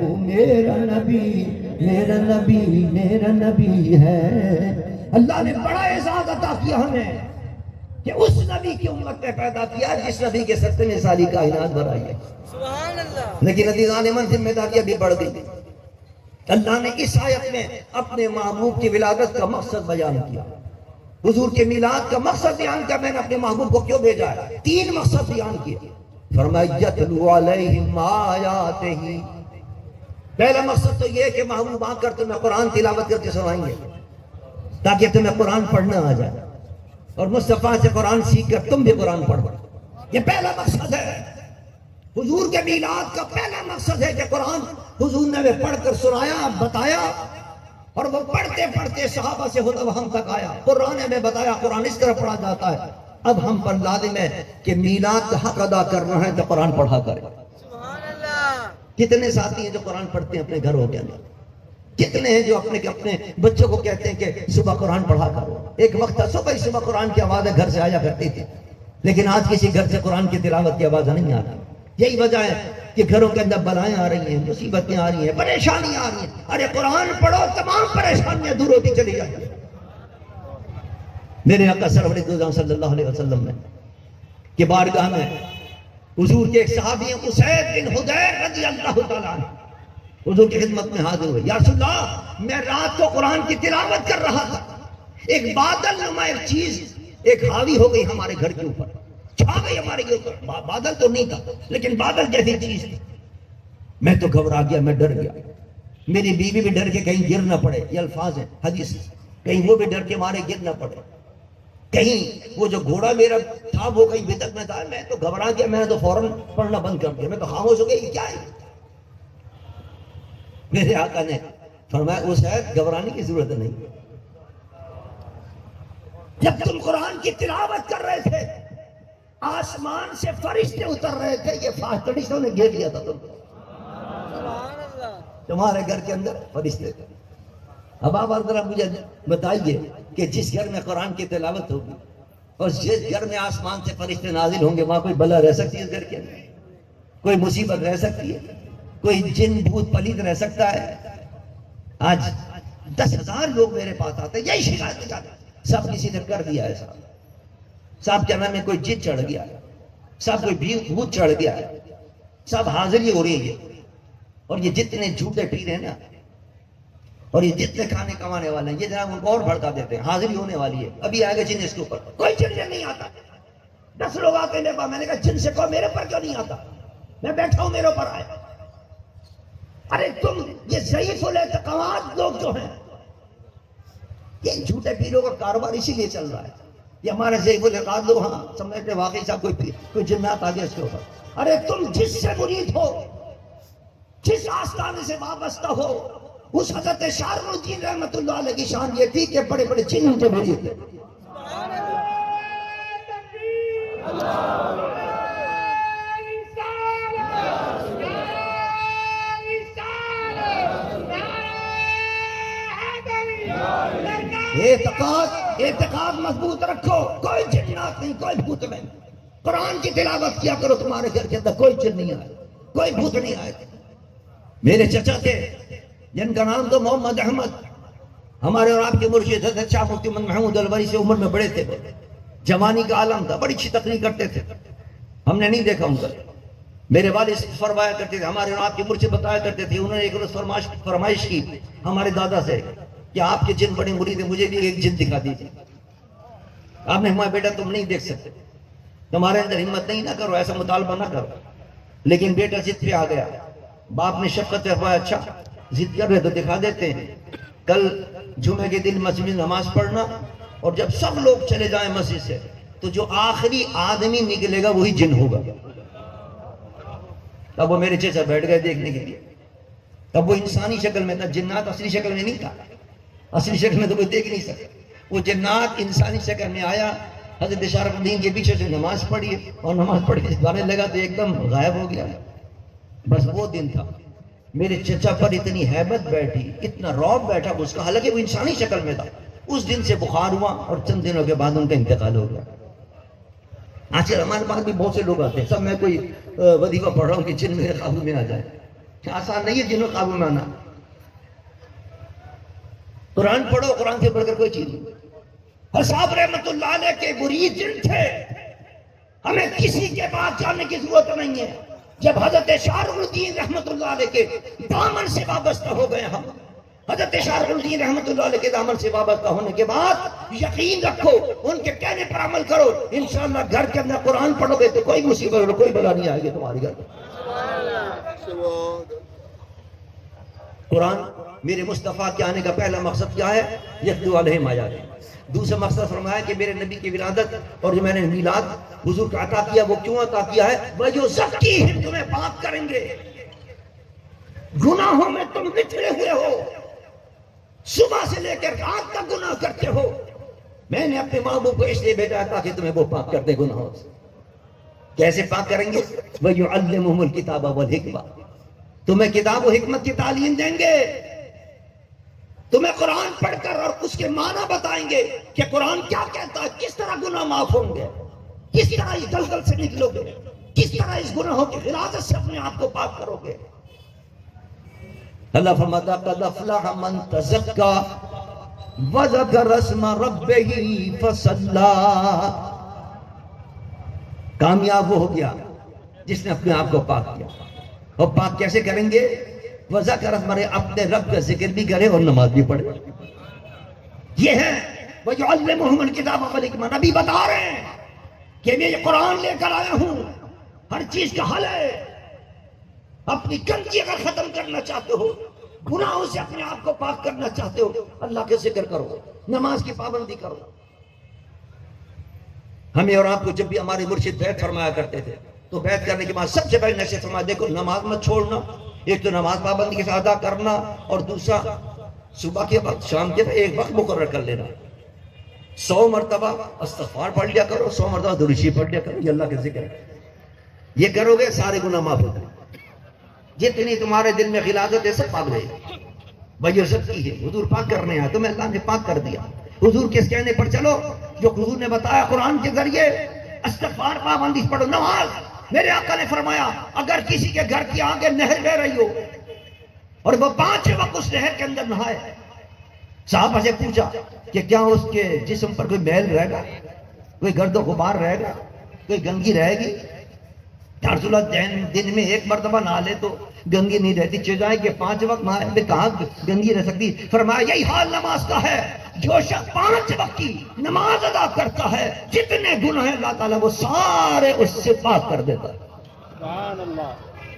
وہ میرا نبی میرا نبی میرا نبی ہے۔ اللہ نے بڑا اعزاز عطا کیا ہمیں کہ اس نبی کی امت نے پیدا کیا جس نبی کے صدقے میں ساری کائنات بھرائی ہے۔ سبحان اللہ۔ لیکن عزیزان من ذمہ داریاں بھی بڑھ گئی۔ اللہ نے اس آیت میں اپنے محبوب کی ولادت کا مقصد بیان کیا، حضور کے میلاد کا مقصد بیان کیا۔ میں نے اپنے محبوب کو کیوں بھیجا ہے؟ 3 مقصد بیان کیے۔ فرمایا یتلو علیہم آیاتہ، پہلا مقصد تو یہ کہ محبوب آ کر تمہیں قرآن تلاوت کر کے سنائیں گے تاکہ تمہیں قرآن پڑھنا آ جائے، اور مصطفیٰ سے قرآن سیکھ کر تم بھی قرآن پڑھو۔ یہ پہلا مقصد ہے۔ حضور کے میلاد کا پہلا مقصد ہے کہ قرآن حضور نے ہمیں پڑھ کر سنایا، بتایا اور وہ پڑھتے پڑھتے صحابہ سے ہوتا وہ ہم تک آیا، قرآن میں بتایا قرآن اس طرح پڑھا جاتا ہے۔ اب ہم پر لازم ہے کہ میلاد کا حق ادا کرنا ہے تو قرآن پڑھا کریں۔ سبحان اللہ۔ کتنے ساتھی ہیں جو قرآن پڑھتے ہیں اپنے گھروں کے اندر؟ کتنے ہیں جو اپنے بچوں کو کہتے ہیں کہ صبح قرآن پڑھا کرو؟ ایک وقت تھا صبح قرآن کی آوازیں گھر سے آیا کرتی تھی، لیکن آج کسی گھر سے قرآن کی تلاوت کی آواز نہیں آ رہی۔ یہی وجہ ہے کہ گھروں کے اندر بلائیں آ رہی ہیں، مصیبتیں آ رہی ہیں، پریشانیاں آ رہی ہیں۔ ارے قرآن پڑھو، تمام پریشانیاں دور ہوتی چلی جائیں۔ میرے آقا سرور دو صلی اللہ علیہ وسلم نے کہ بارگاہ میں حضور کے ایک صحابی ہیں اسید بن حضیر رضی اللہ تعالیٰ عنہ حضور کی خدمت میں حاضر ہوئے۔ یا رسول اللہ، میں رات کو قرآن کی تلاوت کر رہا تھا، ایک بادل نما ایک چیز ایک حاوی ہو گئی ہمارے گھر کے اوپر، چھا گئی ہمارے گھر اوپر۔ بادل تو نہیں تھا لیکن بادل جیسی چیز تھی۔ میں تو گھبرا گیا، میں ڈر گیا۔ میری بیوی بھی ڈر کے کہیں گر نہ پڑے، یہ الفاظ ہیں حدیث، کہیں وہ بھی ڈر کے مارے گر نہ پڑے، کہیں وہ جو گھوڑا میرا تھا وہ کہیں بدعت میں تھا۔ میں تو گھبرا گیا، میں نے تو فوراً پڑھنا بند کر دیا، میں تو خاموش ہو گیا، یہ کیا ہے؟ میرے آقا نے فرمایا اس ہے گھبرانے کی ضرورت نہیں۔ جب تم قرآن کی تلاوت کر رہے تھے آسمان سے فرشتے اتر رہے تھے، یہ فرشتوں نے گھیر لیا تھا تم کو۔ سبحان اللہ۔ تمہارے گھر کے اندر فرشتے تھے۔ اب آپ ذرا مجھے بتائیے کہ جس گھر میں قرآن کی تلاوت ہوگی اور جس گھر میں آسمان سے فرشتے نازل ہوں گے وہاں کوئی بلا رہ سکتی ہے؟ اس گھر کے اندر کوئی مصیبت رہ سکتی ہے؟ کوئی جن بھوت پلیت رہ سکتا ہے؟ آج 10,000 لوگ میرے پاس آتے ہیں یہی شکایت کرتے ہیں، سب کسی نے کر دیا ہے، صاحب کیا نام ہے، کوئی جن چڑھ گیا ہے، صاحب کوئی بھوت چڑھ گیا ہے، صاحب حاضری ہو رہی ہے۔ اور یہ جتنے جھوٹے پیر ہیں نا اور یہ جتنے کھانے کمانے والے ہیں یہ جناب ان کو اور بھڑکا دیتے ہیں، حاضری ہونے والی ہے، ابھی آئے گا جن اس کے اوپر۔ کوئی جن نہیں آتا، 10 لوگ آتے ہیں میرے پاس، میں نے کہا جن سے کہو میرے پر کیوں نہیں آتا، میں بیٹھا ہوں میرے اوپر آئے۔ ارے تم یہ ضعیف الاعتقاد لوگ جو ہیں، یہ جھوٹے پیروں کا کاروبار اسی لیے چل رہا ہے۔ یہ ہمارے ضعیف الاعتقاد لوگ ہاں سمجھتے واقعی صاحب کوئی جنات آ گیا اس کے اوپر۔ ارے تم جس سے مرید ہو، جس آستانے سے وابستہ ہو، اس حضرت شارع الدین رحمت اللہ علیہ کی شان یہ تھی کہ بڑے بڑے جن ان کے مرید تھے۔ اعتقاد مضبوط رکھو، کوئی جنات نہیں، کوئی بھوت نہیں۔ قرآن کی تلاوت کیا کرو، تمہارے گھر کے اندر کوئی جن نہیں آئے، کوئی بھوت نہیں آئے۔ میرے چچا تھے جن کا نام تو محمد احمد، ہمارے اور آپ کے مرشد حضرت شاہ مفتی محمود الوری سے عمر میں بڑے تھے، جوانی کا عالم تھا، بڑی اچھی تقریر کرتے تھے، ہم نے نہیں دیکھا ان کا۔ میرے والد فرمایا کرتے تھے، ہمارے اور آپ کے مرشد بتایا کرتے تھے، انہوں نے ایک روز فرمائش کی ہمارے دادا سے کہ آپ کے جن بڑے مرید ہیں، مجھے بھی ایک جن دکھا دیجیے۔ آپ نے ہمارا بیٹا تم نہیں دیکھ سکتے، تمہارے اندر ہمت نہیں، نہ کرو ایسا مطالبہ نہ کرو۔ لیکن بیٹا ضد پہ آ گیا، باپ نے شفقت سے فرمایا اچھا ضد کر رہے تو دکھا دیتے ہیں، کل جمعے کے دن مسجد میں نماز پڑھنا اور جب سب لوگ چلے جائیں مسجد سے تو جو آخری آدمی نکلے گا وہی جن ہوگا۔ اب وہ میرے چچا بیٹھ گئے دیکھنے کے لیے، اب وہ انسانی شکل میں تھا، جنات اصلی شکل میں نہیں تھا، اصلی شکل میں تو کوئی دیکھ نہیں سکتا، وہ جنات انسانی شکل میں آیا، حضرت شارف الدین کے پیچھے سے نماز پڑھی اور نماز پڑھ کے گانے لگا تو ایک دم غائب ہو گیا۔ بس وہ دن تھا میرے چچا پر اتنی ہیبت بیٹھی، اتنا رعب بیٹھا اس کا، حالانکہ وہ انسانی شکل میں تھا۔ اس دن سے بخار ہوا اور چند دنوں کے بعد ان کا انتقال ہو گیا۔ آج کل ہمارے پاس بھی بہت سے لوگ آتے ہیں، سب میں کوئی وظیفہ پڑھ رہا ہوں کہ جن میرے قابو میں آ جائے، آسان نہیں ہے جنوں قابو میں آنا۔ قرآن پڑھو، قرآن سے پڑھ کر کوئی چیز نہیں۔ اور صاحب رحمت اللہ علیہ کے مرید جن تھے، ہمیں کسی کے پاس جانے کی ضرورت نہیں ہے۔ جب حضرت شارع الدین رحمت اللہ علیہ کے دامن سے وابستہ ہو گئے ہم، حضرت شارع الدین رحمت اللہ علیہ کے دامن سے وابستہ ہونے کے بعد یقین رکھو، ان کے کہنے پر عمل کرو، انشاءاللہ گھر کے اندر قرآن پڑھو گے تو کوئی مصیبت اور کوئی بلا نہیں آئے گی تمہارے گھر میں۔ قرآن میرے مصطفیٰ کے آنے کا پہلا مقصد کیا ہے؟ یتلو علیہم آیاتہ۔ دوسرا مقصد فرمایا کہ میرے نبی کی ولادت اور جو میں نے میلاد حضور کا عطا کیا وہ کیوں عطا کیا ہے؟ وَيُزَكِّيهِمْ، تمہیں پاک کریں گے، گناہوں میں تم بچھڑے ہوئے ہو، صبح سے لے کر رات تک گناہ کرتے ہو. میں نے اپنے محبوب کو اس لیے بھیجا تاکہ تمہیں وہ پاک کر دے گناہوں سے. کیسے پاک کریں گے؟ وَيُعَلِّمُهُمُ الْكِتَابَ وَالْحِكْمَةَ، تمہیں کتاب و حکمت کی تعلیم دیں گے. تمہیں قرآن پڑھ کر اور اس کے معنی بتائیں گے کہ قرآن کیا کہتا ہے، کس طرح گناہ معاف ہوں گے، کس طرح اس دلدل سے نکلو گے، کس طرح اس گناہوں کی غلاظت سے اپنے آپ کو پاک کرو گے. اللہ فرماتا قد افلح من تزکا وذکر اسم ربہ فصلی، کامیاب وہ ہو گیا جس نے اپنے آپ کو پاک کیا. اور پاک کیسے کریں گے؟ وذکر اسم، اپنے رب کا ذکر بھی کرے اور نماز بھی پڑھے. یہ ہے وَيُعَلِّمُهُمُ الْكِتَابَ وَالْحِكْمَةَ. نبی بتا رہے ہیں کہ میں یہ قرآن لے کر آیا ہوں، ہر چیز کا حل ہے. اپنی گندگی اگر ختم کرنا چاہتے ہو، گناہوں سے اپنے آپ کو پاک کرنا چاہتے ہو، اللہ کے ذکر کرو، نماز کی پابندی کرو. ہمیں اور آپ کو جب بھی ہمارے مرشد بیعت فرمایا کرتے تھے تو بیعت کرنے کے بعد سب سے پہلے نصیحت فرمایا، دیکھو نماز مت چھوڑنا. ایک تو نماز پابندی کے ساتھ ادا کرنا، اور دوسرا صبح کے وقت شام کے وقت ایک وقت مقرر کر لینا. 100 مرتبہ استغفار پڑھ لیا کرو، 100 مرتبہ درود شریف پڑھ لیا کرو. یہ اللہ کا ذکر ہے. یہ کرو گے سارے گناہ معاف ہو جائیں. جتنی تمہارے دل میں غلاظت ہے سب پاک رہے گا. بھائی عزت کی ہے، حضور پاک کرنے آیا، تمہیں اللہ نے پاک کر دیا. حضور کس کہنے پر چلو؟ جو حضور نے بتایا قرآن کے ذریعے. استغفار پابندی پڑھو. نماز، میرے آقا نے فرمایا اگر کسی کے گھر کی آگے نہر بہ رہی ہو اور وہ 5 وقت اس نہر کے اندر نہائے، صحابہ سے پوچھا کہ کیا اس کے جسم پر کوئی میل رہے گا، کوئی گرد و غبار رہے گا، کوئی گندگی رہے گی؟ یا رسول اللہ دن میں 1 مرتبہ نہا لے تو گندگی نہیں رہتی، چیزائیں کہ 5 وقت نہائے کہاں گندگی رہ سکتی؟ فرمایا یہی حال نماز کا ہے. جو شخص 5 وقت کی نماز ادا کرتا ہے، جتنے گناہ ہیں اللہ تعالیٰ وہ سارے اس سے پاک کر دیتا ہے.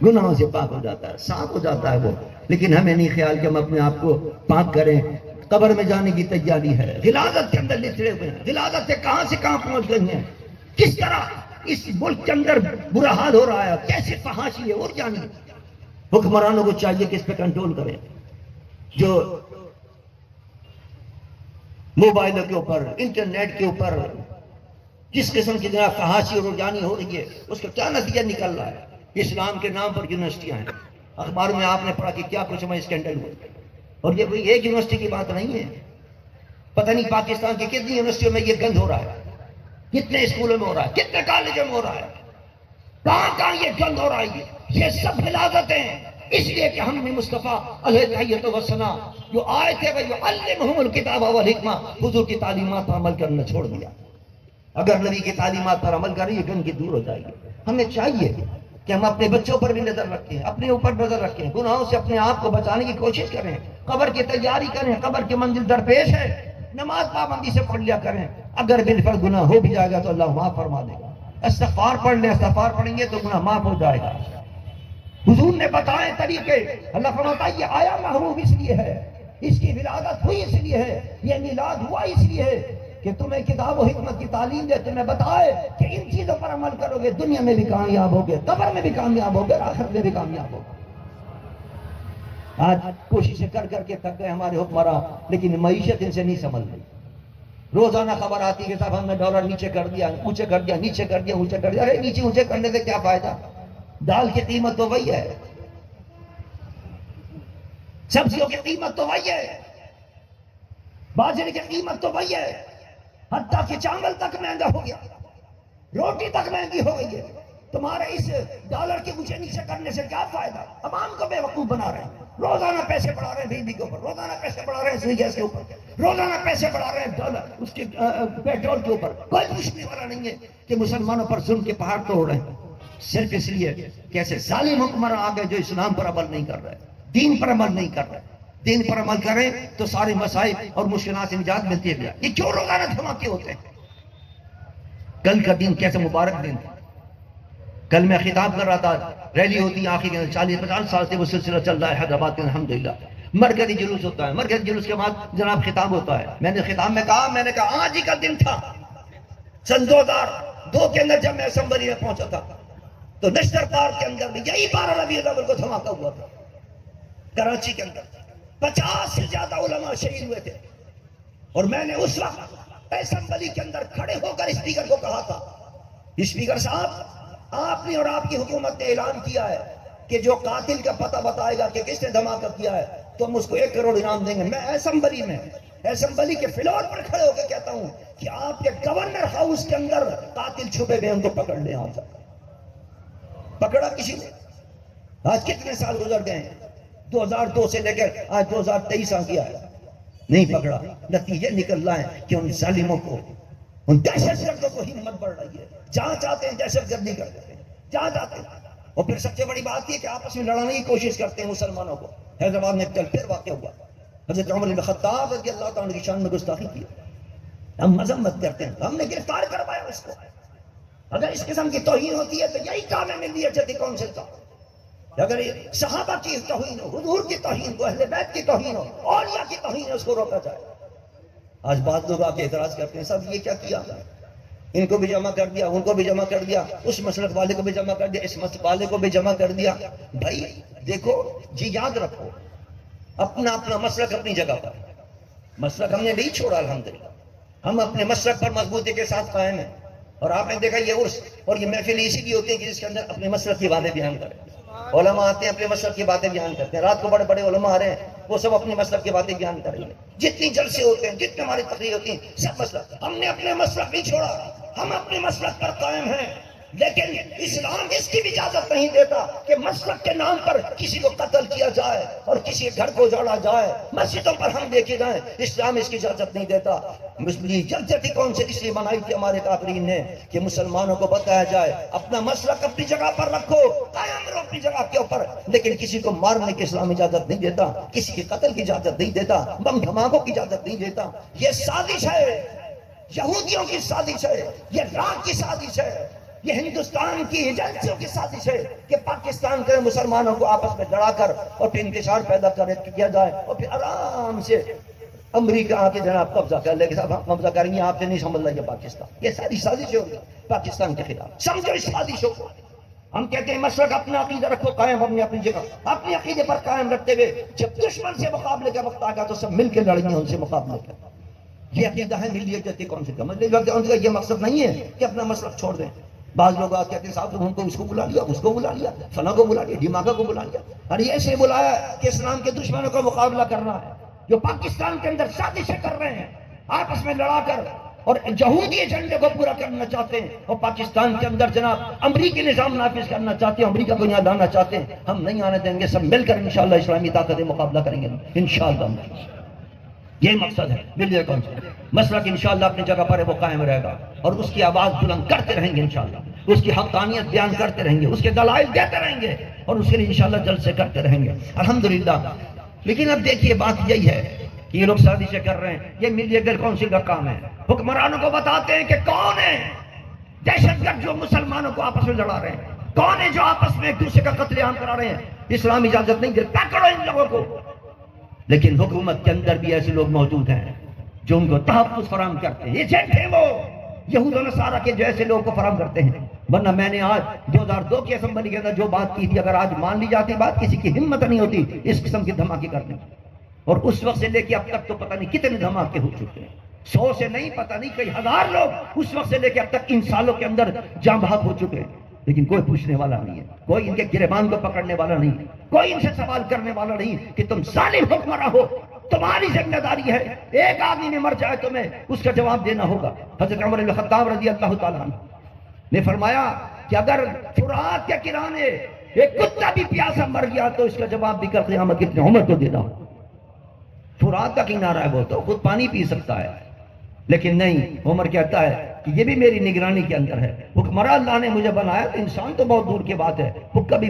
گناہوں سے پاک ہو جاتا ہے، صاف ہو جاتا ہے وہ. لیکن ہمیں نہیں خیال کہ ہم اپنے آپ کو پاک کریں. قبر میں جانے کی تیاری ہے، غلاظت کے اندر لچڑے ہوئے ہیں. غلاظت سے کہاں پہنچ گئی ہیں. کس طرح اس ملک کے اندر برا حال ہو رہا ہے، کیسے فحاشی ہے. اور جانی حکمرانوں کو چاہیے کہ اس پہ کنٹرول کریں. جو موبائلوں کے اوپر، انٹرنیٹ کے اوپر جس قسم کی جناب فحاشی اور رجانی ہو رہی ہے، اس کا کیا نتیجہ نکل رہا ہے؟ اسلام کے نام پر یونیورسٹیاں ہیں. اخبار میں آپ نے پڑھا کہ کیا کچھ میں اسکینڈل ہوئے. اور یہ کوئی ایک یونیورسٹی کی بات نہیں ہے. پتہ نہیں پاکستان کی کتنی یونیورسٹیوں میں یہ گند ہو رہا ہے، کتنے اسکولوں میں ہو رہا ہے، کتنے کالجوں میں ہو رہا ہے، کہاں یہ گند ہو رہا ہے. یہ سب غلاظتیں ہیں. اس لیے کہ ہم نے مصطفیٰ علیہ الصلوۃ والسلام جو آئے تھے وَيُعَلِّمُهُمُ الْكِتَابَ وَالْحِكْمَةَ، حضور کی تعلیمات پر عمل کرنا چھوڑ دیا. اگر نبی کی تعلیمات پر عمل کریں یہ گندگی دور ہو جائے گی. ہمیں چاہیے کہ ہم اپنے بچوں پر بھی نظر رکھیں، اپنے اوپر نظر رکھیں، گناہوں سے اپنے آپ کو بچانے کی کوشش کریں، قبر کی تیاری کریں. قبر کی منزل درپیش ہے، نماز پابندی سے پڑھ لیا کریں. اگر بالفعل گناہ ہو بھی جائے گا تو اللہ معاف فرما دے گا. استغفار پڑھ لیں، استغفار پڑھیں گے تو گناہ معاف ہو جائے گا. حضور نے بتائے طریقے. اللہ فرماتا ہے یہ آیا محروم اس لیے ہے، اس کی ولادت ہوئی اس لیے ہے، یہ میلاد ہوا اس لیے ہے کہ تمہیں کتاب و حکمت کی تعلیم دے، تمہیں بتائے کہ ان چیزوں پر عمل کرو گے دنیا میں بھی کامیاب ہوگے، قبر میں بھی کامیاب ہوگے، آخرت میں بھی کامیاب ہوگے. آج کوششیں کر کر کے تھک گئے ہمارے حکمراں، لیکن معیشت ان سے نہیں سنبھل رہی. روزانہ خبر آتی ہے کہ صاحب ہم نے ڈالر نیچے کر دیا، اونچے کر دیا، نیچے کر دیا، اونچے کر دیا. ارے نیچے اونچے کرنے سے کیا فائدہ؟ دال کی قیمت تو وہی ہے، سبزیوں کی قیمت تو وہی ہے، باجرے کی قیمت تو وہی ہے، حتیٰ کہ چاول تک مہنگا ہو گیا، روٹی تک مہنگی ہو گئی ہے. تمہارے اس ڈالر کے اونچے نیچے کرنے سے کیا فائدہ؟ عوام کو بے وقوف بنا رہے ہیں. روزانہ پیسے بڑھا رہے ہیں بجلی کے اوپر، روزانہ پیسے بڑھا رہے ہیں سوئی گیس کے اوپر، روزانہ پیسے بڑھا رہے ہیں ڈالر اس کے پیٹرول کے اوپر. کوئی پوچھنے والا نہیں ہے کہ مسلمانوں پر ظلم کے پہاڑ توڑ رہے ہیں، صرف اس لیے کہ ایسے ظالم حکمراں آ گئے جو اسلام پر عمل نہیں کر رہے، دین پر عمل نہیں کر رہے. دین پر عمل کریں تو سارے مسائل اور مشکلات سے نجات ملتی ہے. یہ کیوں روزانہ دھماکے ہوتے ہیں؟ کل کا دن کیسے مبارک دن تھا. کل میں خطاب کر رہا تھا، ریلی ہوتی ہے آخری 40-50 سال سے وہ سلسلہ چل رہا ہے حیدرآباد کے الحمدللہ. مرکزی جلوس ہوتا ہے، مرکزی جلوس کے بعد جناب خطاب ہوتا ہے. میں نے خطاب میں کہا آج ہی کا دن تھا سن 2002 کے اندر جب میں اسمبلی میں پہنچا تھا تو نشتر پارک کے اندر بھی یہی 12 ربیع الاول کو دھماکہ ہوا تھا کراچی کے اندر. 50 سے زیادہ علماء شہید ہوئے تھے، اور میں نے اس وقت اسمبلی کے اندر کھڑے ہو کر اسپیکر کو کہا تھا، اسپیکر صاحب آپ نے اور آپ کی حکومت نے اعلان کیا ہے کہ جو قاتل کا پتہ بتائے گا کہ کس نے دھماکہ کیا ہے تو ہم اس کو 1 کروڑ انعام دیں گے۔ میں اسمبلی کے فلور پر کھڑے ہو کے کہتا ہوں کہ آپ کے گورنر ہاؤس کے اندر قاتل چھپے ہوئے، ان کو پکڑ لیں۔ آپ پکڑا کسی نے؟ آج کتنے سال گزر گئے ہیں، 2002 سے لے کر آج 2023 آ گیا ہے، نہیں پکڑا۔ نتیجے نکل رہا ہے کہ ان ظالموں کو، ان دہشت گردوں کو ہمت بڑھ رہی ہے، جہاں چاہتے ہیں دہشت گردی کرتے ہیں، جہاں چاہتے ہیں۔ اور پھر سب سے بڑی بات یہ کہ آپس میں لڑانے کی کوشش کرتے ہیں مسلمانوں کو۔ حیدرآباد میں کل پھر واقع ہوا، حضرت عمر بن خطاب رضی اللہ تعالیٰ کی شان میں گستاخی کی، ہم مذمت کرتے ہیں، ہم نے گرفتار کروایا اس کو۔ اگر اس قسم کی توہین ہوتی ہے تو یہی کام ہے ملی جدید کونسل کا۔ اگر صحابہ کی توہین ہو، حضور کی توہین ہو، اہل بیت کی توہین ہو، اولیاء کی توہین ہو، اس کو روکا جائے۔ آج بعض لوگ آ کے اعتراض کرتے ہیں، صاحب یہ کیا کیا، ان کو بھی جمع کر دیا، ان کو بھی جمع کر دیا، اس مسلک والے کو بھی جمع کر دیا، اس مسلک والے کو بھی جمع کر دیا۔ بھائی دیکھو جی، یاد رکھو اپنا اپنا مسلک اپنی جگہ پر، مسلک ہم نے نہیں چھوڑا، الحمدللہ ہم اپنے مسلک پر مضبوطی کے ساتھ قائم ہیں۔ اور آپ نے دیکھا یہ عرس اور یہ محفل اسی لیے ہوتی ہے کہ جس کے اندر اپنے مسلک کی باتیں بیان کریں۔ علماء آتے ہیں اپنے مسلک کی باتیں بیان کرتے ہیں، رات کو بڑے بڑے علماء آ رہے ہیں، وہ سب اپنے مسلک کی باتیں بیان کریں گے۔ جتنی جلسے ہوتے ہیں، جتنے ہماری تقریر ہوتی ہیں، سب مسلک، ہم نے اپنے مسلک نہیں چھوڑا، ہم اپنے مسلک پر قائم ہیں۔ لیکن اسلام اس کی بھی اجازت نہیں دیتا کہ مسلک کے نام پر کسی کو قتل کیا جائے اور کسی کے گھر کو اجاڑا جائے، مسجدوں پر ہم دیکھے جائیں، اسلام اس کی اجازت نہیں دیتا۔ جلسے کون سے اس لیے بنائی تھی ہمارے کافرین نے کہ مسلمانوں کو بتایا جائے اپنا مسلک اپنی جگہ پر رکھو، قائم رہو اپنی جگہ کے اوپر، لیکن کسی کو مارنے کی اسلام اجازت نہیں دیتا، کسی کے قتل کی اجازت نہیں دیتا، بم دھماکوں کی اجازت نہیں دیتا۔ یہ سازش ہے، یہودیوں کی سازش ہے، یہ راگ کی سازش ہے، یہ ہندوستان کی ایجنسیوں کی سازش ہے کہ پاکستان کے مسلمانوں کو آپس میں لڑا کر اور پھر انتشار پیدا کیا جائے اور پھر آرام سے امریکہ آ کے جناب قبضہ کر لے کہ صاحب ہم قبضہ کریں گے، آپ سے نہیں سمجھ لگے پاکستان۔ یہ ساری سازش ہوگی پاکستان کے خلاف، سمجھو اس سازشوں کو۔ ہم کہتے ہیں مسلک اپنا عقیدہ رکھو قائم، اپنی اپنی جگہ اپنے عقیدے پر قائم رکھتے ہوئے جب دشمن سے مقابلے کا وقت آگا تو سب مل کے لڑیں گے ان سے مقابلے کا۔ یہ عقیدہ ہے ملیت کون سے کا، یہ مقصد نہیں ہے کہ اپنا مسلک چھوڑ دیں۔ بعض لوگ آ کہتے ہیں صاحب ہم کو اس کو بلا لیا، اس کو بلا لیا، فلاں کو بلا لیا، ڈھماکہ کو بلا لیا، اور یہ ایسے بلایا کہ اسلام کے دشمنوں کا مقابلہ کرنا ہے جو پاکستان کے اندر سازشیں کر رہے ہیں، آپس میں لڑا کر اور یہودی ایجنڈے کو پورا کرنا چاہتے ہیں اور پاکستان کے اندر جناب امریکی نظام نافذ کرنا چاہتے ہیں، امریکہ کو یہاں لانا چاہتے ہیں۔ ہم نہیں آنے دیں گے، سب مل کر انشاءاللہ اسلامی طاقتیں مقابلہ کریں گے انشاءاللہ۔ یہ مقصد ہے ملیت کون سے مسلک انشاءاللہ اپنی جگہ پر ہے، وہ قائم رہے گا اور اس کی آواز بلند کرتے رہیں گے انشاءاللہ، اس کی حقانیت بیان کرتے رہیں گے، اس کے دلائل دیتے رہیں گے اور اس کے لیے انشاءاللہ جلسے کرتے رہیں گے الحمدللہ۔ لیکن اب دیکھیے بات یہی ہے کہ یہ لوگ سازشیں کر رہے ہیں، یہ ملیت کونسل کا کام ہے، حکمرانوں کو بتاتے ہیں کہ کون ہے دہشت گرد جو مسلمانوں کو آپس میں لڑا رہے ہیں، کون ہے جو آپس میں ایک دوسرے کا قتل عام کرا رہے ہیں۔ اسلام اجازت نہیں دیتا، پکڑو ان لوگوں کو۔ لیکن حکومت کے اندر بھی ایسے لوگ موجود ہیں جو ان کو تحفظ فراہم کرتے ہیں، ایجنٹ ہیں وہ یہود و نصارہ کے جیسے لوگوں کو فراہم کرتے ہیں۔ ورنہ میں نے آج 2002 کی اسمبلی کے اندر جو بات کی تھی، اگر آج مان لی جاتی بات، کسی کی ہمت نہیں ہوتی اس قسم کے دھماکے کرنے کی۔ اور اس وقت سے لے کے اب تک تو پتہ نہیں کتنے دھماکے ہو چکے ہیں، 100 سے نہیں پتہ نہیں کئی ہزار لوگ اس وقت سے لے کے اب تک ان سالوں کے اندر جاں بحق ہو چکے ہیں، لیکن کوئی پوچھنے والا نہیں ہے، کوئی ان کے گریبان کو پکڑنے والا نہیں، کوئی ان سے سوال کرنے والا نہیں کہ تم ظالم حکمراں ہو، تمہاری ذمہ داری ہے، ایک آدمی میں مر جائے تمہیں اس کا جواب دینا ہوگا۔ حضرت عمر بن خطاب رضی اللہ تعالیٰ عنہ نے فرمایا کہ اگر فرات کے کنارے ایک کتا بھی پیاسا مر گیا تو اس کا جواب بھی کل قیامت کتنے عمر کو دینا ہوگا۔ فرات کا کنارہ ہے، وہ تو خود پانی پی سکتا ہے، لیکن نہیں، عمر کہتا ہے کہ یہ بھی میری نگرانی کے اندر ہے، حکمراں اللہ نے مجھے بنایا تو انسان تو بہت دور کی بات ہے، کبھی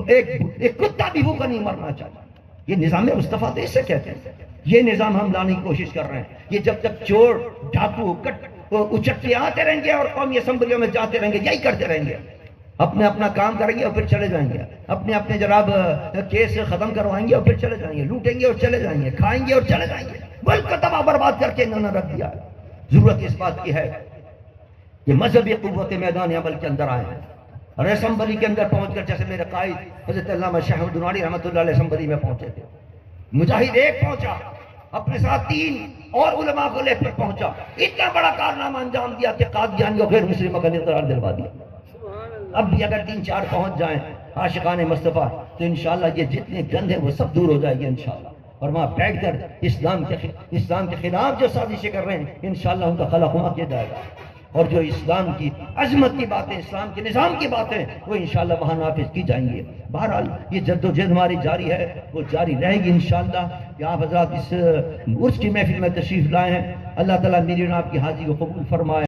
ایک کتا بھی بھوکا نہیں مرنا چاہتا۔ یہ نظام مصطفیٰ تو اسے کہتے ہیں، یہ نظام ہم لانے کی کوشش کر رہے ہیں۔ یہ جب تک چور ڈاکو اچکتے آتے رہیں گے اور قومی اسمبلیوں میں جاتے رہیں گے، یہی کرتے رہیں گے، اپنا کام کریں گے اور پھر چلے جائیں گے، اپنے جناب کیس ختم کروائیں گے اور پھر چلے جائیں گے، لوٹیں گے اور چلے جائیں گے، کھائیں گے اور چلے جائیں گے، ملک کو تباہ برباد کر کے انہوں نے رکھ دیا ہے۔ ضرورت اس بات کی ہے کہ مذہبی قوت میدان عمل کے اندر آئے ہیں اور اسمبلی کے اندر پہنچ کر، جیسے میرے قائد حضرت علامہ شاہ احمد دناڑی رحمۃ اللہ علیہ اسمبلی میں پہنچے تھے، مجاہد ایک پہنچا، اپنے ساتھ 3 اور علماء کو لے کر پہنچا، اتنا بڑا کارنامہ انجام دیا کہ قادیانی کو غیر مسلموں کا اقرار دلوا دیا۔ اب بھی اگر 3-4 پہنچ جائیں عاشقان مصطفیٰ تو انشاءاللہ یہ جتنے گند ہیں وہ سب دور ہو جائے گی انشاءاللہ، اور وہاں بیٹھ کر اسلام کے خلاف جو سازشیں کر رہے ہیں انشاءاللہ ان کا خلاخواہ کیا جائے گا، اور جو اسلام کی عظمت کی باتیں، اسلام کے نظام کی باتیں وہ انشاءاللہ وہاں نافذ کی جائیں گی۔ بہرحال یہ جدوجہد ہماری جاری ہے، وہ جاری رہے گی انشاءاللہ کہ آپ حضرات اس عرس کی محفل میں تشریف لائے ہیں۔ اللہ تعالیٰ میری اور آپ کی حاضری کو قبول فرمائے۔